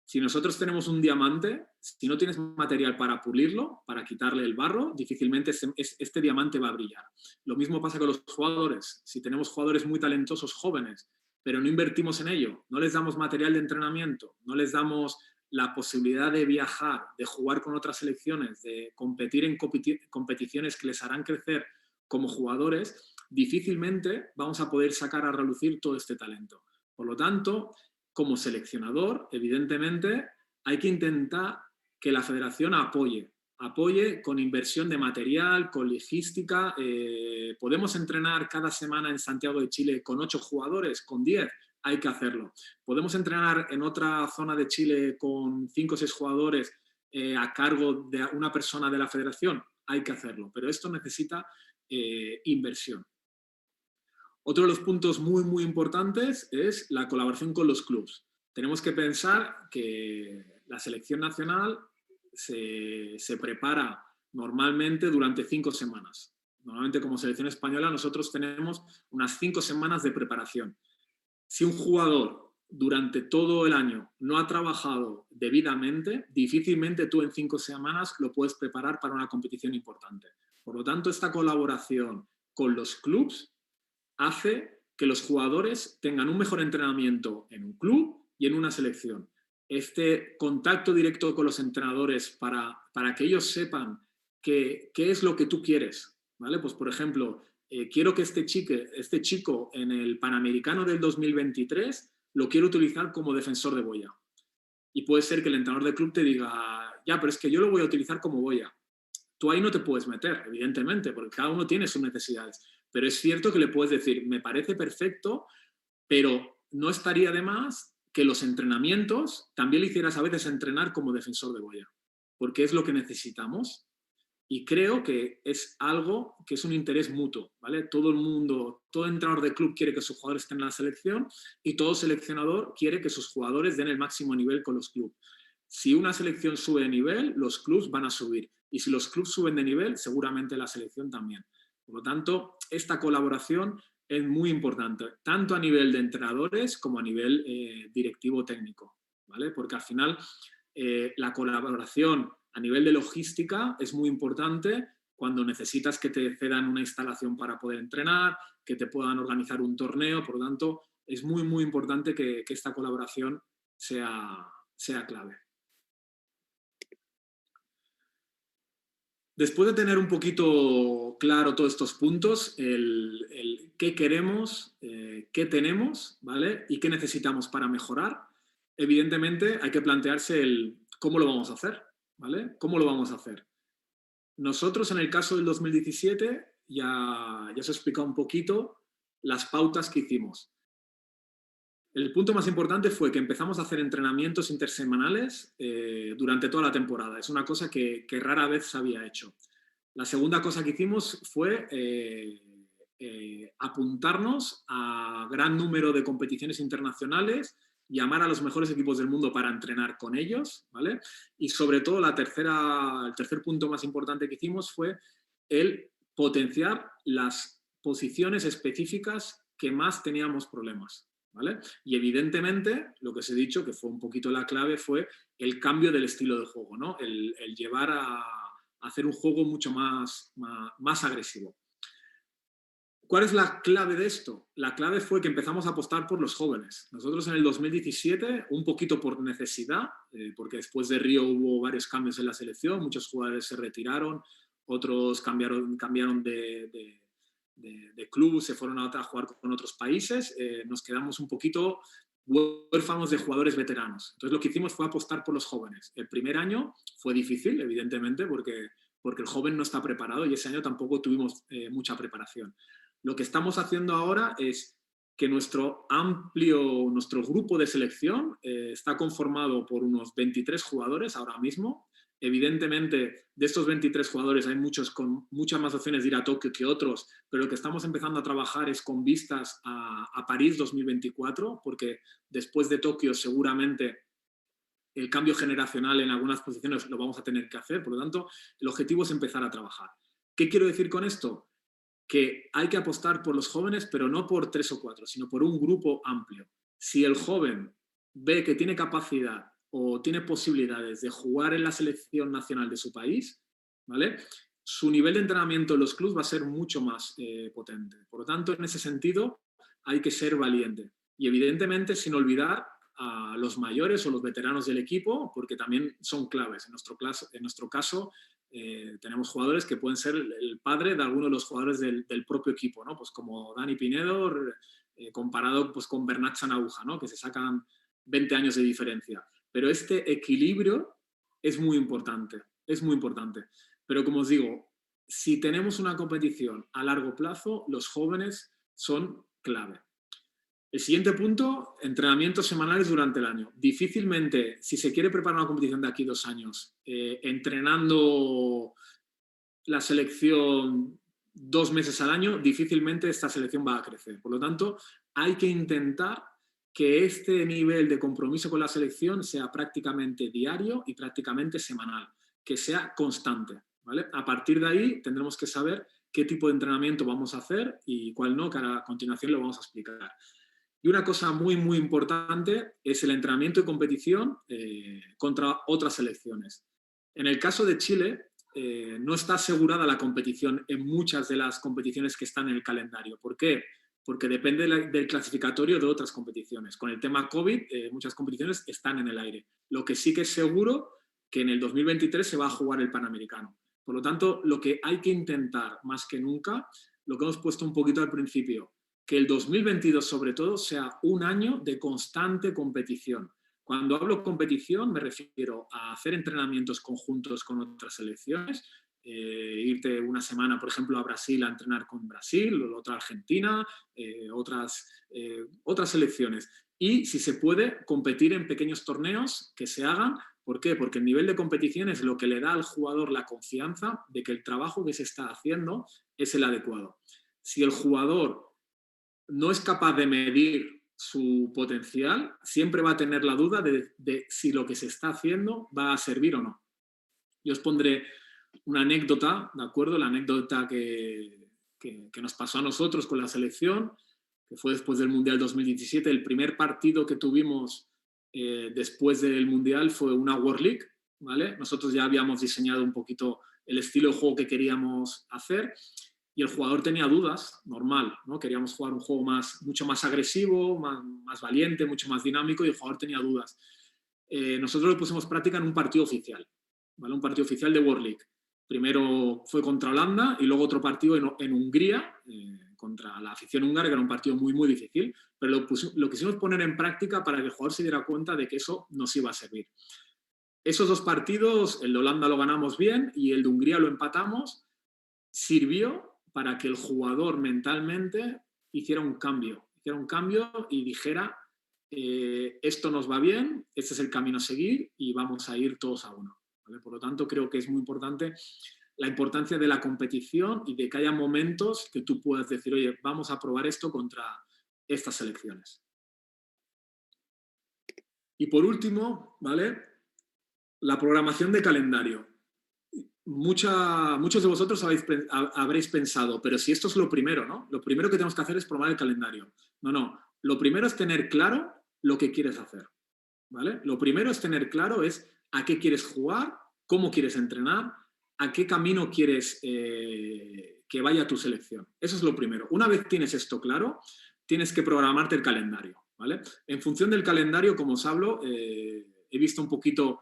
Si nosotros tenemos un diamante, si no tienes material para pulirlo, para quitarle el barro, difícilmente este diamante va a brillar. Lo mismo pasa con los jugadores. Si tenemos jugadores muy talentosos jóvenes, pero no invertimos en ello, no les damos material de entrenamiento, no les damos la posibilidad de viajar, de jugar con otras selecciones, de competir en competiciones que les harán crecer como jugadores, difícilmente vamos a poder sacar a relucir todo este talento. Por lo tanto, como seleccionador, evidentemente, hay que intentar que la federación apoye con inversión de material, con logística. ¿Podemos entrenar cada semana en Santiago de Chile con 8 jugadores, con 10? Hay que hacerlo. ¿Podemos entrenar en otra zona de Chile con 5 o 6 jugadores a cargo de una persona de la federación? Hay que hacerlo, pero esto necesita inversión. Otro de los puntos muy, muy importantes es la colaboración con los clubes. Tenemos que pensar que la selección nacional se prepara normalmente durante 5 semanas. Normalmente como selección española nosotros tenemos unas 5 semanas de preparación. Si un jugador durante todo el año no ha trabajado debidamente, difícilmente tú en 5 semanas lo puedes preparar para una competición importante. Por lo tanto, esta colaboración con los clubes hace que los jugadores tengan un mejor entrenamiento en un club y en una selección. Este contacto directo con los entrenadores para que ellos sepan qué es lo que tú quieres, ¿vale? Pues, por ejemplo, quiero que este chico en el Panamericano del 2023 lo quiero utilizar como defensor de boya. Y puede ser que el entrenador del club te diga, ya, pero es que yo lo voy a utilizar como boya. Tú ahí no te puedes meter, evidentemente, porque cada uno tiene sus necesidades. Pero es cierto que le puedes decir, me parece perfecto, pero no estaría de más que los entrenamientos también le hicieras a veces entrenar como defensor de boya, porque es lo que necesitamos. Y creo que es algo que es un interés mutuo, ¿vale? Todo el mundo, todo entrenador de club quiere que sus jugadores estén en la selección y todo seleccionador quiere que sus jugadores den el máximo nivel con los clubes. Si una selección sube de nivel, los clubes van a subir. Y si los clubes suben de nivel, seguramente la selección también. Por lo tanto, esta colaboración es muy importante, tanto a nivel de entrenadores como a nivel directivo técnico, ¿vale? Porque al final la colaboración a nivel de logística es muy importante cuando necesitas que te cedan una instalación para poder entrenar, que te puedan organizar un torneo. Por lo tanto, es muy, muy importante que esta colaboración sea clave. Después de tener un poquito claro todos estos puntos, el qué queremos, qué tenemos, ¿vale? Y qué necesitamos para mejorar, evidentemente hay que plantearse el cómo lo vamos a hacer, ¿vale? ¿Cómo lo vamos a hacer? Nosotros en el caso del 2017 ya os he explicado un poquito las pautas que hicimos. El punto más importante fue que empezamos a hacer entrenamientos intersemanales durante toda la temporada. Es una cosa que rara vez se había hecho. La segunda cosa que hicimos fue apuntarnos a gran número de competiciones internacionales, llamar a los mejores equipos del mundo para entrenar con ellos, ¿vale? Y sobre todo el tercer punto más importante que hicimos fue el potenciar las posiciones específicas que más teníamos problemas. ¿vale? Y evidentemente, lo que os he dicho, que fue un poquito la clave, fue el cambio del estilo de juego, ¿no? El llevar a hacer un juego mucho más agresivo. ¿Cuál es la clave de esto? La clave fue que empezamos a apostar por los jóvenes. Nosotros en el 2017, un poquito por necesidad, porque después de Río hubo varios cambios en la selección, muchos jugadores se retiraron, otros cambiaron de club, se fueron a jugar con otros países, nos quedamos un poquito huérfanos de jugadores veteranos. Entonces lo que hicimos fue apostar por los jóvenes. El primer año fue difícil, evidentemente, porque el joven no está preparado y ese año tampoco tuvimos mucha preparación. Lo que estamos haciendo ahora es que nuestro grupo de selección está conformado por unos 23 jugadores ahora mismo. Evidentemente, de estos 23 jugadores hay muchos con muchas más opciones de ir a Tokio que otros, pero lo que estamos empezando a trabajar es con vistas a París 2024, porque después de Tokio seguramente el cambio generacional en algunas posiciones lo vamos a tener que hacer. Por lo tanto, el objetivo es empezar a trabajar. ¿Qué quiero decir con esto? Que hay que apostar por los jóvenes, pero no por 3 o 4, sino por un grupo amplio. Si el joven ve que tiene capacidad o tiene posibilidades de jugar en la selección nacional de su país, ¿vale?, su nivel de entrenamiento en los clubes va a ser mucho más potente. Por lo tanto, en ese sentido, hay que ser valiente. Y evidentemente, sin olvidar a los mayores o los veteranos del equipo, porque también son claves. En nuestro caso, tenemos jugadores que pueden ser el padre de alguno de los jugadores del propio equipo, ¿no? Pues como Dani Pinedo, comparado pues con Bernat Sanaúja, ¿no?, que se sacan 20 años de diferencia. Pero este equilibrio es muy importante, Pero como os digo, si tenemos una competición a largo plazo, los jóvenes son clave. El siguiente punto, entrenamientos semanales durante el año. Difícilmente, si se quiere preparar una competición de aquí 2 años, entrenando la selección 2 meses al año, difícilmente esta selección va a crecer. Por lo tanto, hay que intentar que este nivel de compromiso con la selección sea prácticamente diario y prácticamente semanal, que sea constante, ¿vale? A partir de ahí tendremos que saber qué tipo de entrenamiento vamos a hacer y cuál no, que a continuación lo vamos a explicar. Y una cosa muy, muy importante es el entrenamiento y competición contra otras selecciones. En el caso de Chile, no está asegurada la competición en muchas de las competiciones que están en el calendario. ¿Por qué? Porque depende del clasificatorio de otras competiciones. Con el tema COVID, muchas competiciones están en el aire. Lo que sí que es seguro que en el 2023 se va a jugar el Panamericano. Por lo tanto, lo que hay que intentar más que nunca, lo que hemos puesto un poquito al principio, que el 2022 sobre todo sea un año de constante competición. Cuando hablo competición me refiero a hacer entrenamientos conjuntos con otras selecciones, irte una semana, por ejemplo, a Brasil a entrenar con Brasil, o otra Argentina, otras selecciones. Y si se puede, competir en pequeños torneos que se hagan. ¿Por qué? Porque el nivel de competición es lo que le da al jugador la confianza de que el trabajo que se está haciendo es el adecuado. Si el jugador no es capaz de medir su potencial, siempre va a tener la duda de si lo que se está haciendo va a servir o no. Yo os pondré una anécdota, ¿de acuerdo? La anécdota que nos pasó a nosotros con la selección, que fue después del Mundial 2017. El primer partido que tuvimos después del Mundial fue una World League, ¿vale? Nosotros ya habíamos diseñado un poquito el estilo de juego que queríamos hacer y el jugador tenía dudas, normal, ¿no? Queríamos jugar un juego mucho más agresivo, más valiente, mucho más dinámico, y el jugador tenía dudas. Nosotros lo pusimos práctica en un partido oficial, ¿vale? Un partido oficial de World League. Primero fue contra Holanda y luego otro partido en Hungría, contra la afición húngara, que era un partido muy, muy difícil, pero lo quisimos poner en práctica para que el jugador se diera cuenta de que eso nos iba a servir. Esos 2 partidos, el de Holanda lo ganamos bien y el de Hungría lo empatamos, sirvió para que el jugador mentalmente hiciera un cambio y dijera, esto nos va bien, este es el camino a seguir y vamos a ir todos a uno, ¿vale? Por lo tanto, creo que es muy importante la importancia de la competición y de que haya momentos que tú puedas decir, oye, vamos a probar esto contra estas selecciones. Y por último, ¿vale?, la programación de calendario. Muchos de vosotros habréis pensado, pero si esto es lo primero, ¿no? Lo primero que tenemos que hacer es programar el calendario. No. lo primero es tener claro lo que quieres hacer, ¿vale? Lo primero es tener claro es a qué quieres jugar, cómo quieres entrenar, a qué camino quieres que vaya tu selección. Eso es lo primero. Una vez tienes esto claro, tienes que programarte el calendario, ¿vale? En función del calendario, como os hablo, he visto un poquito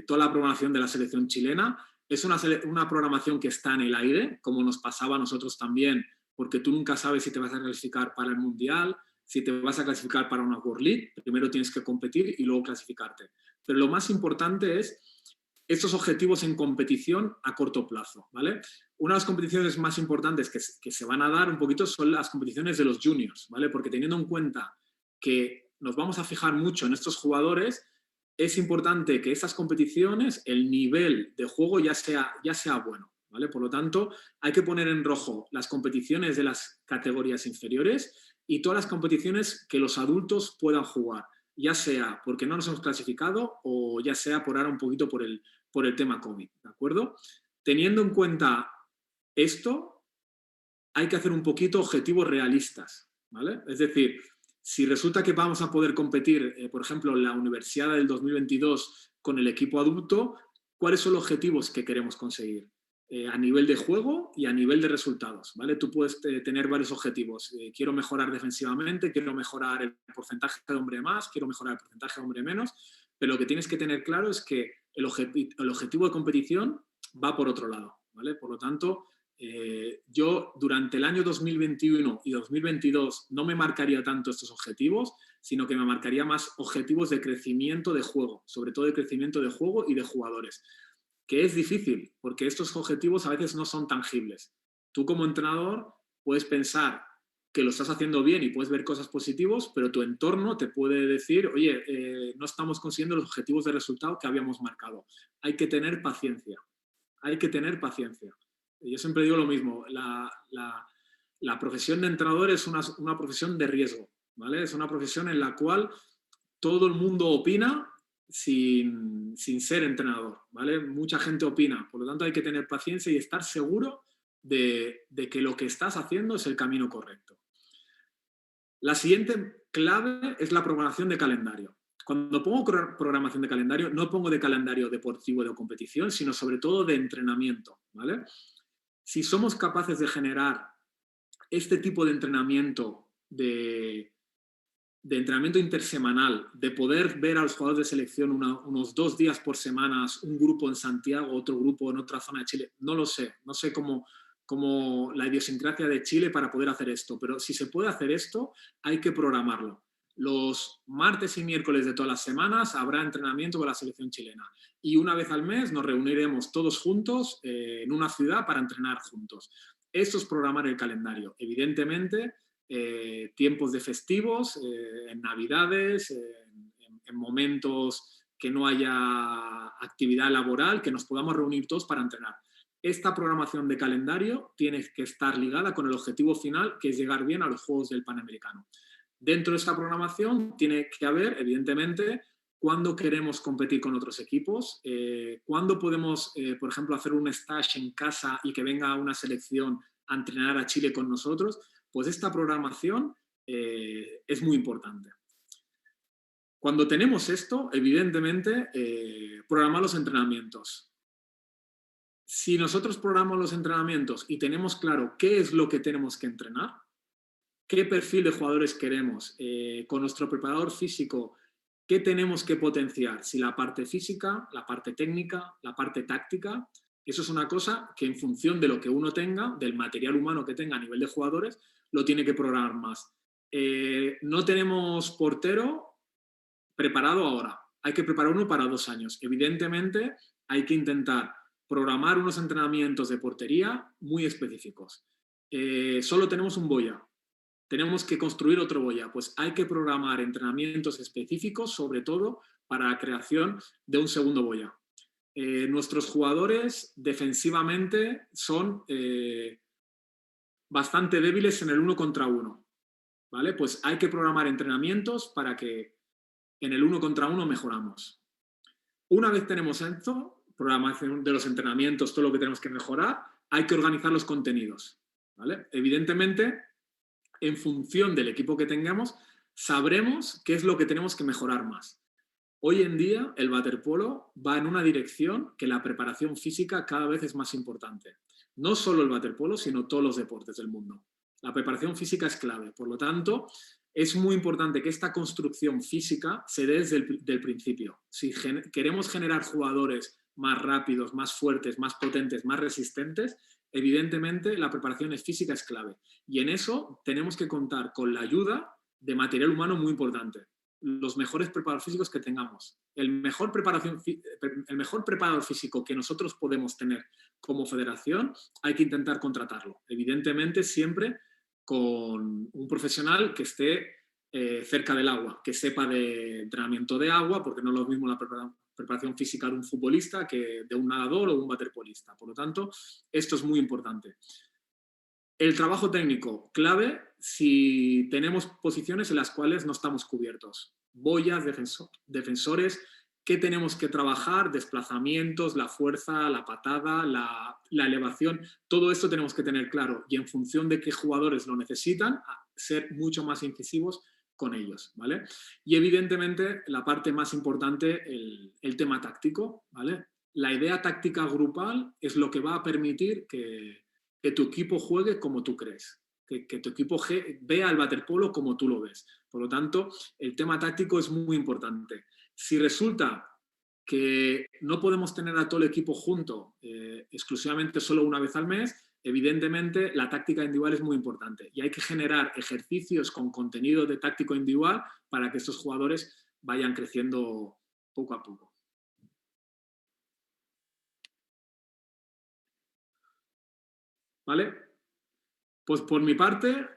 toda la programación de la selección chilena. Es una programación que está en el aire, como nos pasaba a nosotros también, porque tú nunca sabes si te vas a clasificar para el Mundial, si te vas a clasificar para una World League. Primero tienes que competir y luego clasificarte. Pero lo más importante es estos objetivos en competición a corto plazo, ¿vale? Una de las competiciones más importantes que se van a dar un poquito son las competiciones de los juniors, ¿vale? Porque teniendo en cuenta que nos vamos a fijar mucho en estos jugadores, es importante que esas competiciones, el nivel de juego ya sea bueno, ¿vale? Por lo tanto, hay que poner en rojo las competiciones de las categorías inferiores y todas las competiciones que los adultos puedan jugar, ya sea porque no nos hemos clasificado o ya sea por ahora un poquito por el tema COVID, ¿de acuerdo? Teniendo en cuenta esto, hay que hacer un poquito objetivos realistas, ¿vale? Es decir, si resulta que vamos a poder competir, por ejemplo, en la Universidad del 2022 con el equipo adulto, ¿cuáles son los objetivos que queremos conseguir? A nivel de juego y a nivel de resultados, ¿vale? Tú puedes tener varios objetivos. Quiero mejorar defensivamente, quiero mejorar el porcentaje de hombre más, quiero mejorar el porcentaje de hombre menos, pero lo que tienes que tener claro es que el objetivo de competición va por otro lado, ¿vale? Por lo tanto, yo durante el año 2021 y 2022 no me marcaría tanto estos objetivos, sino que me marcaría más objetivos de crecimiento de juego, sobre todo de crecimiento de juego y de jugadores, que es difícil, porque estos objetivos a veces no son tangibles. Tú como entrenador puedes pensar que lo estás haciendo bien y puedes ver cosas positivas, pero tu entorno te puede decir, oye, no estamos consiguiendo los objetivos de resultado que habíamos marcado. Hay que tener paciencia, hay que tener paciencia. Yo siempre digo lo mismo, la profesión de entrenador es una profesión de riesgo, ¿vale? Es una profesión en la cual todo el mundo opina sin ser entrenador, ¿vale? Mucha gente opina, por lo tanto hay que tener paciencia y estar seguro de que lo que estás haciendo es el camino correcto. La siguiente clave es la programación de calendario. Cuando pongo programación de calendario, no pongo de calendario deportivo de competición, sino sobre todo de entrenamiento, ¿vale? Si somos capaces de generar este tipo de entrenamiento, de entrenamiento intersemanal, de poder ver a los jugadores de selección unos 2 días por semana, un grupo en Santiago, otro grupo en otra zona de Chile, no lo sé, no sé cómo la idiosincrasia de Chile para poder hacer esto, pero si se puede hacer esto, hay que programarlo. Los martes y miércoles de todas las semanas habrá entrenamiento con la selección chilena y una vez al mes nos reuniremos todos juntos en una ciudad para entrenar juntos. Esto es programar el calendario. Evidentemente, tiempos de festivos, en navidades, en momentos que no haya actividad laboral, que nos podamos reunir todos para entrenar. Esta programación de calendario tiene que estar ligada con el objetivo final, que es llegar bien a los Juegos del Panamericano. Dentro de esta programación tiene que haber, evidentemente, cuándo queremos competir con otros equipos, cuándo podemos, por ejemplo, hacer un stage en casa y que venga una selección a entrenar a Chile con nosotros. Pues esta programación es muy importante. Cuando tenemos esto, evidentemente, programar los entrenamientos. Si nosotros programamos los entrenamientos y tenemos claro qué es lo que tenemos que entrenar, qué perfil de jugadores queremos, con nuestro preparador físico, qué tenemos que potenciar, si la parte física, la parte técnica, la parte táctica, eso es una cosa que en función de lo que uno tenga, del material humano que tenga a nivel de jugadores, lo tiene que programar más. No tenemos portero preparado ahora, hay que preparar uno para 2 años. Evidentemente, hay que intentar programar unos entrenamientos de portería muy específicos. Solo tenemos un boya, tenemos que construir otro boya, pues hay que programar entrenamientos específicos, sobre todo para la creación de un segundo boya. Nuestros jugadores defensivamente son bastante débiles en el 1 contra 1, ¿vale? Pues hay que programar entrenamientos para que en el 1 contra 1 mejoramos. Una vez tenemos esto, programación de los entrenamientos, todo lo que tenemos que mejorar, hay que organizar los contenidos, ¿vale? Evidentemente, en función del equipo que tengamos, sabremos qué es lo que tenemos que mejorar más. Hoy en día el waterpolo va en una dirección que la preparación física cada vez es más importante. No solo el waterpolo, sino todos los deportes del mundo. La preparación física es clave. Por lo tanto, es muy importante que esta construcción física se dé desde el principio. Si queremos generar jugadores más rápidos, más fuertes, más potentes, más resistentes, evidentemente la preparación física es clave. Y en eso tenemos que contar con la ayuda de material humano muy importante. Los mejores preparadores físicos que tengamos. El mejor preparador físico que nosotros podemos tener como federación, hay que intentar contratarlo. Evidentemente, siempre con un profesional que esté cerca del agua, que sepa de entrenamiento de agua, porque no es lo mismo la preparación física de un futbolista que de un nadador o un waterpolista. Por lo tanto, esto es muy importante. El trabajo técnico, clave si tenemos posiciones en las cuales no estamos cubiertos. Boyas, defensores, ¿qué tenemos que trabajar? Desplazamientos, la fuerza, la patada, la elevación, todo esto tenemos que tener claro y en función de qué jugadores lo necesitan, ser mucho más incisivos con ellos, ¿vale? Y evidentemente la parte más importante, el tema táctico, ¿vale? La idea táctica grupal es lo que va a permitir que tu equipo juegue como tú crees, que tu equipo vea el waterpolo como tú lo ves. Por lo tanto, el tema táctico es muy importante. Si resulta que no podemos tener a todo el equipo junto exclusivamente solo una vez al mes, evidentemente la táctica individual es muy importante y hay que generar ejercicios con contenido de táctico individual para que estos jugadores vayan creciendo poco a poco. ¿Vale? Pues por mi parte...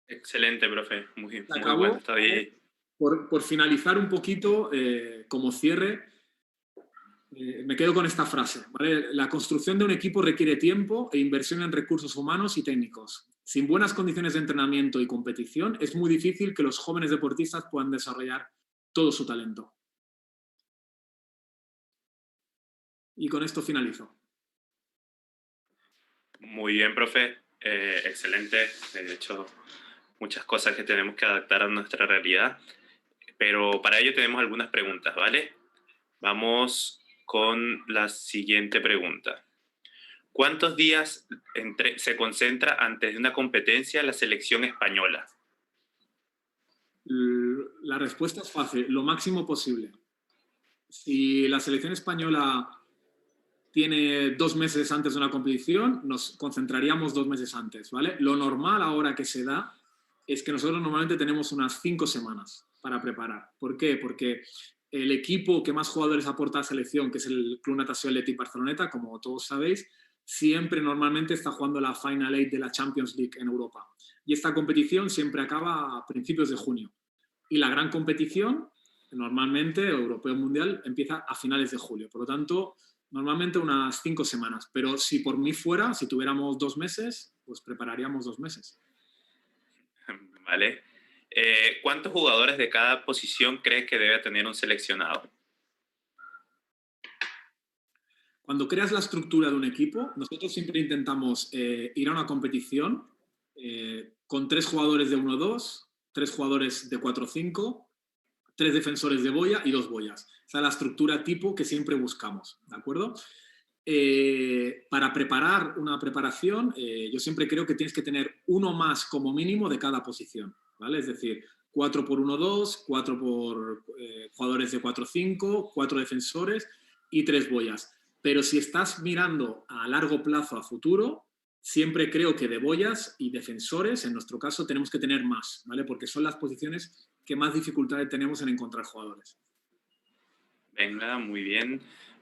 Excelente, profe. Muy acabó. bueno. Estoy... Por finalizar un poquito, como cierre, me quedo con esta frase, ¿vale? La construcción de un equipo requiere tiempo e inversión en recursos humanos y técnicos. Sin buenas condiciones de entrenamiento y competición, es muy difícil que los jóvenes deportistas puedan desarrollar todo su talento. Y con esto finalizo. Muy bien, profe. Excelente. De hecho, muchas cosas que tenemos que adaptar a nuestra realidad. Pero para ello tenemos algunas preguntas, ¿vale? Vamos con la siguiente pregunta. ¿Cuántos días se concentra antes de una competencia la selección española? La respuesta es fácil, lo máximo posible. Si la selección española tiene 2 meses antes de una competición, nos concentraríamos 2 meses antes, ¿vale? Lo normal ahora que se da es que nosotros normalmente tenemos unas 5 semanas para preparar. ¿Por qué? Porque el equipo que más jugadores aporta a la selección, que es el Club Natació Atlètic Barceloneta, como todos sabéis, siempre normalmente está jugando la Final 8 de la Champions League en Europa. Y esta competición siempre acaba a principios de junio. Y la gran competición, normalmente, Europeo Mundial, empieza a finales de julio. Por lo tanto, normalmente unas 5 semanas. Pero si por mí fuera, si tuviéramos 2 meses, pues prepararíamos 2 meses. Vale. ¿Cuántos jugadores de cada posición crees que debe tener un seleccionado? Cuando creas la estructura de un equipo, nosotros siempre intentamos ir a una competición con 3 jugadores de 1-2, 3 jugadores de 4-5, 3 defensores de boya y 2 boyas. Esa es la estructura tipo que siempre buscamos, ¿de acuerdo? Para preparar una preparación, yo siempre creo que tienes que tener uno más como mínimo de cada posición, ¿vale? Es decir, 4 por 1-2, 4 por jugadores de 4-5, 4 defensores y 3 boyas. Pero si estás mirando a largo plazo, a futuro, siempre creo que de boyas y defensores, en nuestro caso, tenemos que tener más, ¿vale? Porque son las posiciones que más dificultades tenemos en encontrar jugadores. Venga, muy bien.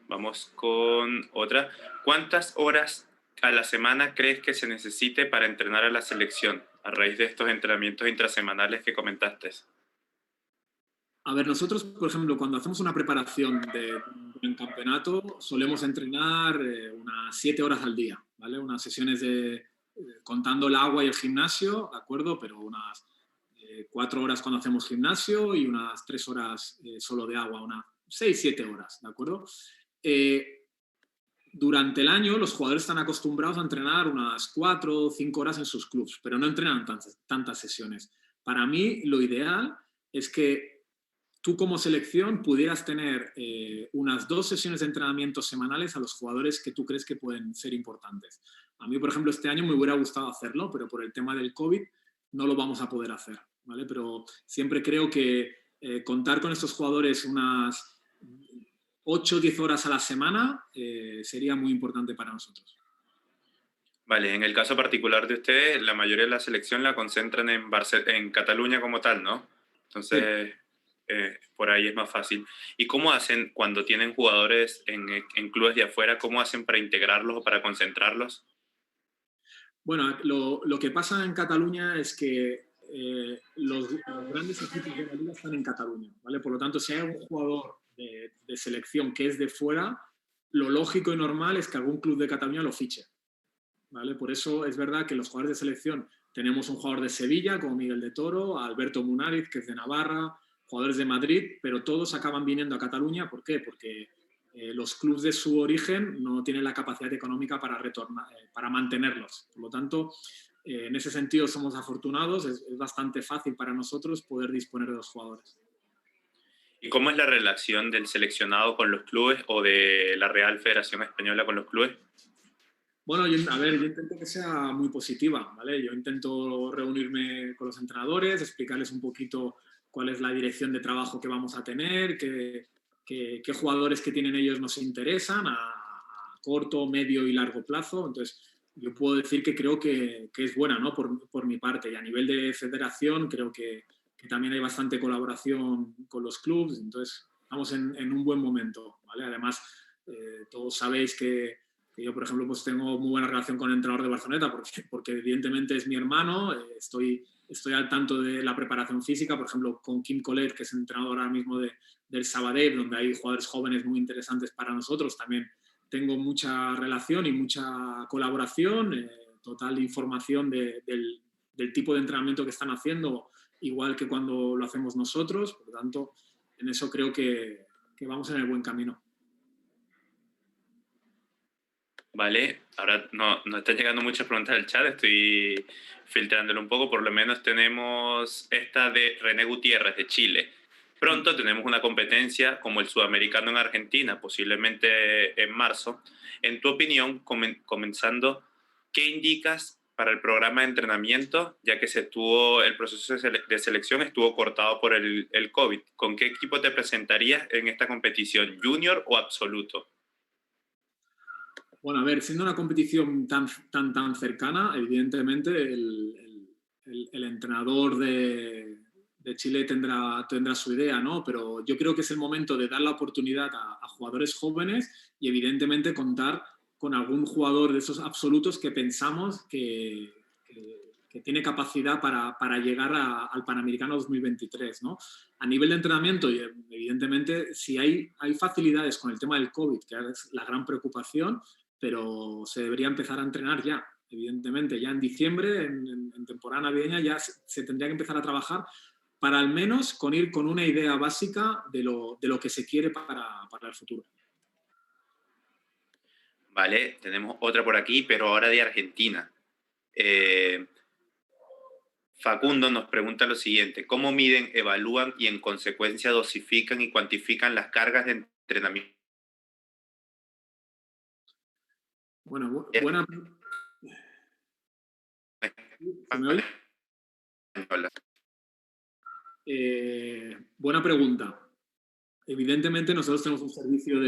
Vamos con otra. ¿Cuántas horas a la semana crees que se necesite para entrenar a la selección a raíz de estos entrenamientos intrasemanales que comentaste? A ver, nosotros, por ejemplo, cuando hacemos una preparación de un campeonato, solemos entrenar unas 7 horas al día, ¿vale? Unas sesiones contando el agua y el gimnasio, ¿de acuerdo? Pero unas 4 horas cuando hacemos gimnasio y unas 3 horas solo de agua, unas 6-7 horas, ¿de acuerdo? durante el año los jugadores están acostumbrados a entrenar unas 4 o 5 horas en sus clubs, pero no entrenan tantas sesiones. Para mí, lo ideal es que tú como selección pudieras tener unas 2 sesiones de entrenamiento semanales a los jugadores que tú crees que pueden ser importantes. A mí, por ejemplo, este año me hubiera gustado hacerlo, pero por el tema del COVID no lo vamos a poder hacer, ¿vale? Pero siempre creo que contar con estos jugadores unas 8 o 10 horas a la semana sería muy importante para nosotros. Vale, en el caso particular de ustedes, la mayoría de la selección la concentran en Cataluña como tal, ¿no? Entonces, por ahí es más fácil. ¿Y cómo hacen cuando tienen jugadores en clubes de afuera? ¿Cómo hacen para integrarlos o para concentrarlos? Bueno, lo que pasa en Cataluña es que los grandes equipos de la liga están en Cataluña, ¿vale? Por lo tanto, si hay un jugador de selección que es de fuera, lo lógico y normal es que algún club de Cataluña lo fiche, ¿vale? Por eso es verdad que los jugadores de selección, tenemos un jugador de Sevilla como Miguel de Toro, Alberto Munariz, que es de Navarra, jugadores de Madrid, pero todos acaban viniendo a Cataluña. ¿Por qué? Porque los clubes de su origen no tienen la capacidad económica para para mantenerlos. Por lo tanto, en ese sentido somos afortunados, es bastante fácil para nosotros poder disponer de los jugadores. ¿Y cómo es la relación del seleccionado con los clubes o de la Real Federación Española con los clubes? Bueno, yo intento que sea muy positiva, ¿vale? Yo intento reunirme con los entrenadores, explicarles un poquito cuál es la dirección de trabajo que vamos a tener, qué jugadores que tienen ellos nos interesan a corto, medio y largo plazo. Entonces, yo puedo decir que creo que es buena, ¿no? Por mi parte. Y a nivel de federación creo que también hay bastante colaboración con los clubes. Entonces, estamos en un buen momento, ¿vale? Además, todos sabéis que yo, por ejemplo, pues tengo muy buena relación con el entrenador de Barceloneta porque evidentemente es mi hermano. Estoy al tanto de la preparación física, por ejemplo, con Quim Colet, que es el entrenador ahora mismo del Sabadell, donde hay jugadores jóvenes muy interesantes para nosotros. También tengo mucha relación y mucha colaboración, total información del tipo de entrenamiento que están haciendo, igual que cuando lo hacemos nosotros. Por lo tanto, en eso creo que vamos en el buen camino. Vale, ahora no están llegando muchas preguntas al chat, estoy filtrándolo un poco. Por lo menos tenemos esta de René Gutiérrez, de Chile. Pronto tenemos una competencia como el Sudamericano en Argentina, posiblemente en marzo. En tu opinión, comenzando, ¿qué indicas para el programa de entrenamiento, ya que el proceso de selección estuvo cortado por el COVID? ¿Con qué equipo te presentarías en esta competición, junior o absoluto? Bueno, a ver, siendo una competición tan cercana, evidentemente el entrenador de Chile tendrá su idea, ¿no? Pero yo creo que es el momento de dar la oportunidad a jugadores jóvenes y evidentemente contar con algún jugador de esos absolutos que pensamos que tiene capacidad para llegar al Panamericano 2023, ¿no? A nivel de entrenamiento, evidentemente, si hay facilidades con el tema del COVID, que es la gran preocupación, pero se debería empezar a entrenar ya. Evidentemente, ya en diciembre, en temporada navideña, ya se tendría que empezar a trabajar para al menos ir con una idea básica de lo que se quiere para el futuro. Vale, tenemos otra por aquí, pero ahora de Argentina. Facundo nos pregunta lo siguiente: ¿cómo miden, evalúan y en consecuencia dosifican y cuantifican las cargas de entrenamiento? Bueno, buena... ¿Se me oye? Buena pregunta. Evidentemente nosotros tenemos un servicio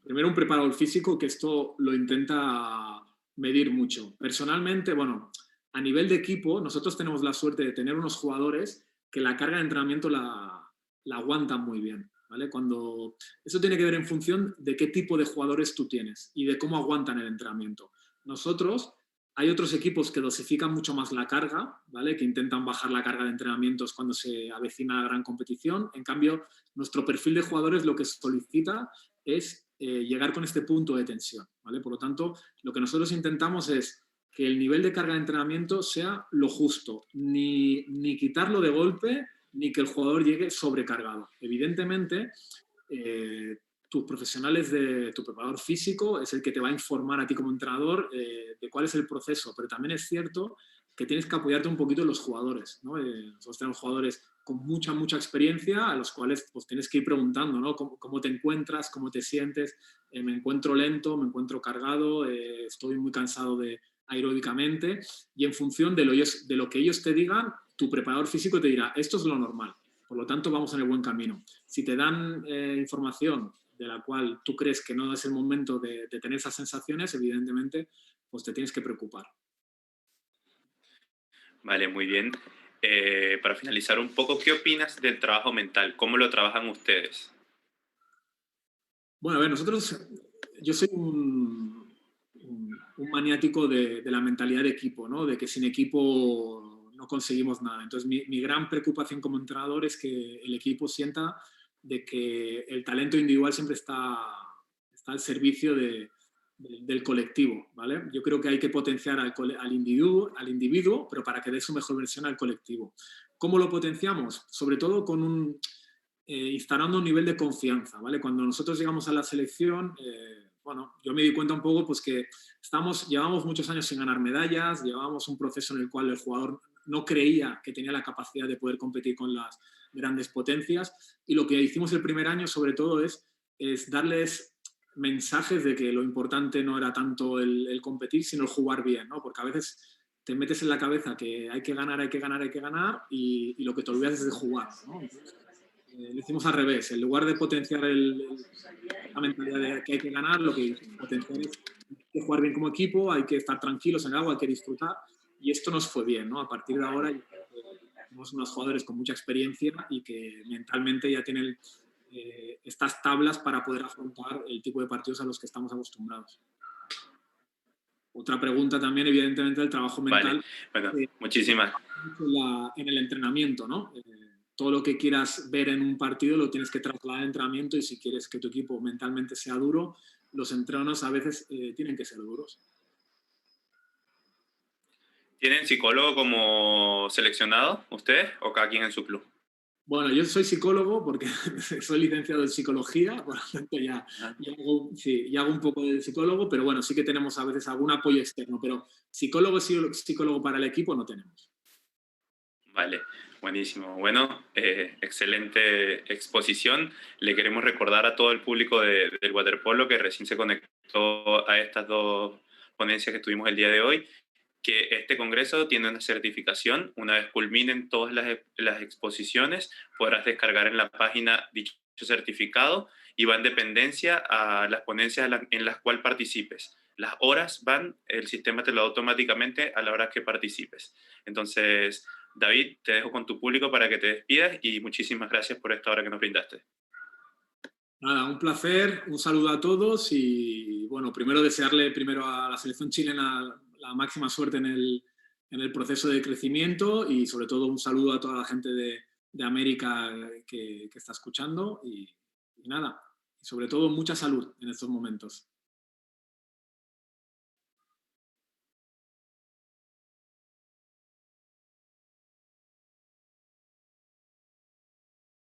primero un preparador físico que esto lo intenta medir mucho. Personalmente, bueno, a nivel de equipo, nosotros tenemos la suerte de tener unos jugadores que la carga de entrenamiento la aguantan muy bien, ¿vale? Eso tiene que ver en función de qué tipo de jugadores tú tienes y de cómo aguantan el entrenamiento. Hay otros equipos que dosifican mucho más la carga, ¿vale? Que intentan bajar la carga de entrenamientos cuando se avecina la gran competición. En cambio, nuestro perfil de jugadores lo que solicita es llegar con este punto de tensión, ¿vale? Por lo tanto, lo que nosotros intentamos es que el nivel de carga de entrenamiento sea lo justo, ni quitarlo de golpe, ni que el jugador llegue sobrecargado. Evidentemente, tus profesionales, de tu preparador físico, es el que te va a informar a ti como entrenador de cuál es el proceso, pero también es cierto que tienes que apoyarte un poquito en los jugadores, ¿no? Nosotros tenemos jugadores con mucha experiencia a los cuales pues, tienes que ir preguntando, ¿no? ¿Cómo te encuentras? ¿Cómo te sientes? ¿Me encuentro lento? ¿Me encuentro cargado? ¿Estoy muy cansado aeróbicamente? Y en función de lo que ellos te digan, tu preparador físico te dirá, esto es lo normal, por lo tanto vamos en el buen camino. Si te dan información de la cual tú crees que no es el momento de tener esas sensaciones, evidentemente, pues te tienes que preocupar. Vale, muy bien. Para finalizar un poco, ¿qué opinas del trabajo mental? ¿Cómo lo trabajan ustedes? Bueno, a ver, yo soy un maniático de la mentalidad de equipo, ¿no? De que sin equipo no conseguimos nada. Entonces, mi gran preocupación como entrenador es que el equipo sienta de que el talento individual siempre está al servicio del colectivo, ¿vale? Yo creo que hay que potenciar al individuo, pero para que dé su mejor versión al colectivo. ¿Cómo lo potenciamos? Sobre todo con instalando un nivel de confianza, ¿vale? Cuando nosotros llegamos a la selección, bueno, yo me di cuenta un poco pues que llevamos muchos años sin ganar medallas, llevábamos un proceso en el cual el jugador no creía que tenía la capacidad de poder competir con las grandes potencias, y lo que hicimos el primer año sobre todo es darles mensajes de que lo importante no era tanto el competir, sino el jugar bien, ¿no? Porque a veces te metes en la cabeza que hay que ganar, y lo que te olvidas es de jugar, ¿no? Entonces, lo hicimos al revés. En lugar de potenciar la mentalidad de que hay que ganar, lo que potenciar es que hay que jugar bien como equipo, hay que estar tranquilos en el agua, hay que disfrutar. Y esto nos fue bien, ¿no? A partir de ahora tenemos unos jugadores con mucha experiencia y que mentalmente ya tienen estas tablas para poder afrontar el tipo de partidos a los que estamos acostumbrados. Otra pregunta también, evidentemente, el trabajo mental. Vale. Bueno, muchísimas. En el entrenamiento, ¿no? Todo lo que quieras ver en un partido lo tienes que trasladar al entrenamiento, y si quieres que tu equipo mentalmente sea duro, los entrenos a veces tienen que ser duros. ¿Tienen psicólogo como seleccionado ustedes o cada quien en su club? Bueno, yo soy psicólogo porque soy licenciado en psicología, por lo tanto ya hago un poco de psicólogo, pero bueno, sí que tenemos a veces algún apoyo externo, pero psicólogo para el equipo no tenemos. Vale, buenísimo. Bueno, excelente exposición. Le queremos recordar a todo el público del waterpolo que recién se conectó a estas dos ponencias que tuvimos el día de hoy, que este congreso tiene una certificación. Una vez culminen todas las exposiciones, podrás descargar en la página dicho certificado, y va en dependencia a las ponencias en las cuales participes. Las horas el sistema te lo da automáticamente a la hora que participes. Entonces, David, te dejo con tu público para que te despidas, y muchísimas gracias por esta hora que nos brindaste. Nada, un placer, un saludo a todos, y bueno, desearle a la selección chilena la máxima suerte en el proceso de crecimiento, y sobre todo un saludo a toda la gente de América que está escuchando, y nada, y sobre todo mucha salud en estos momentos.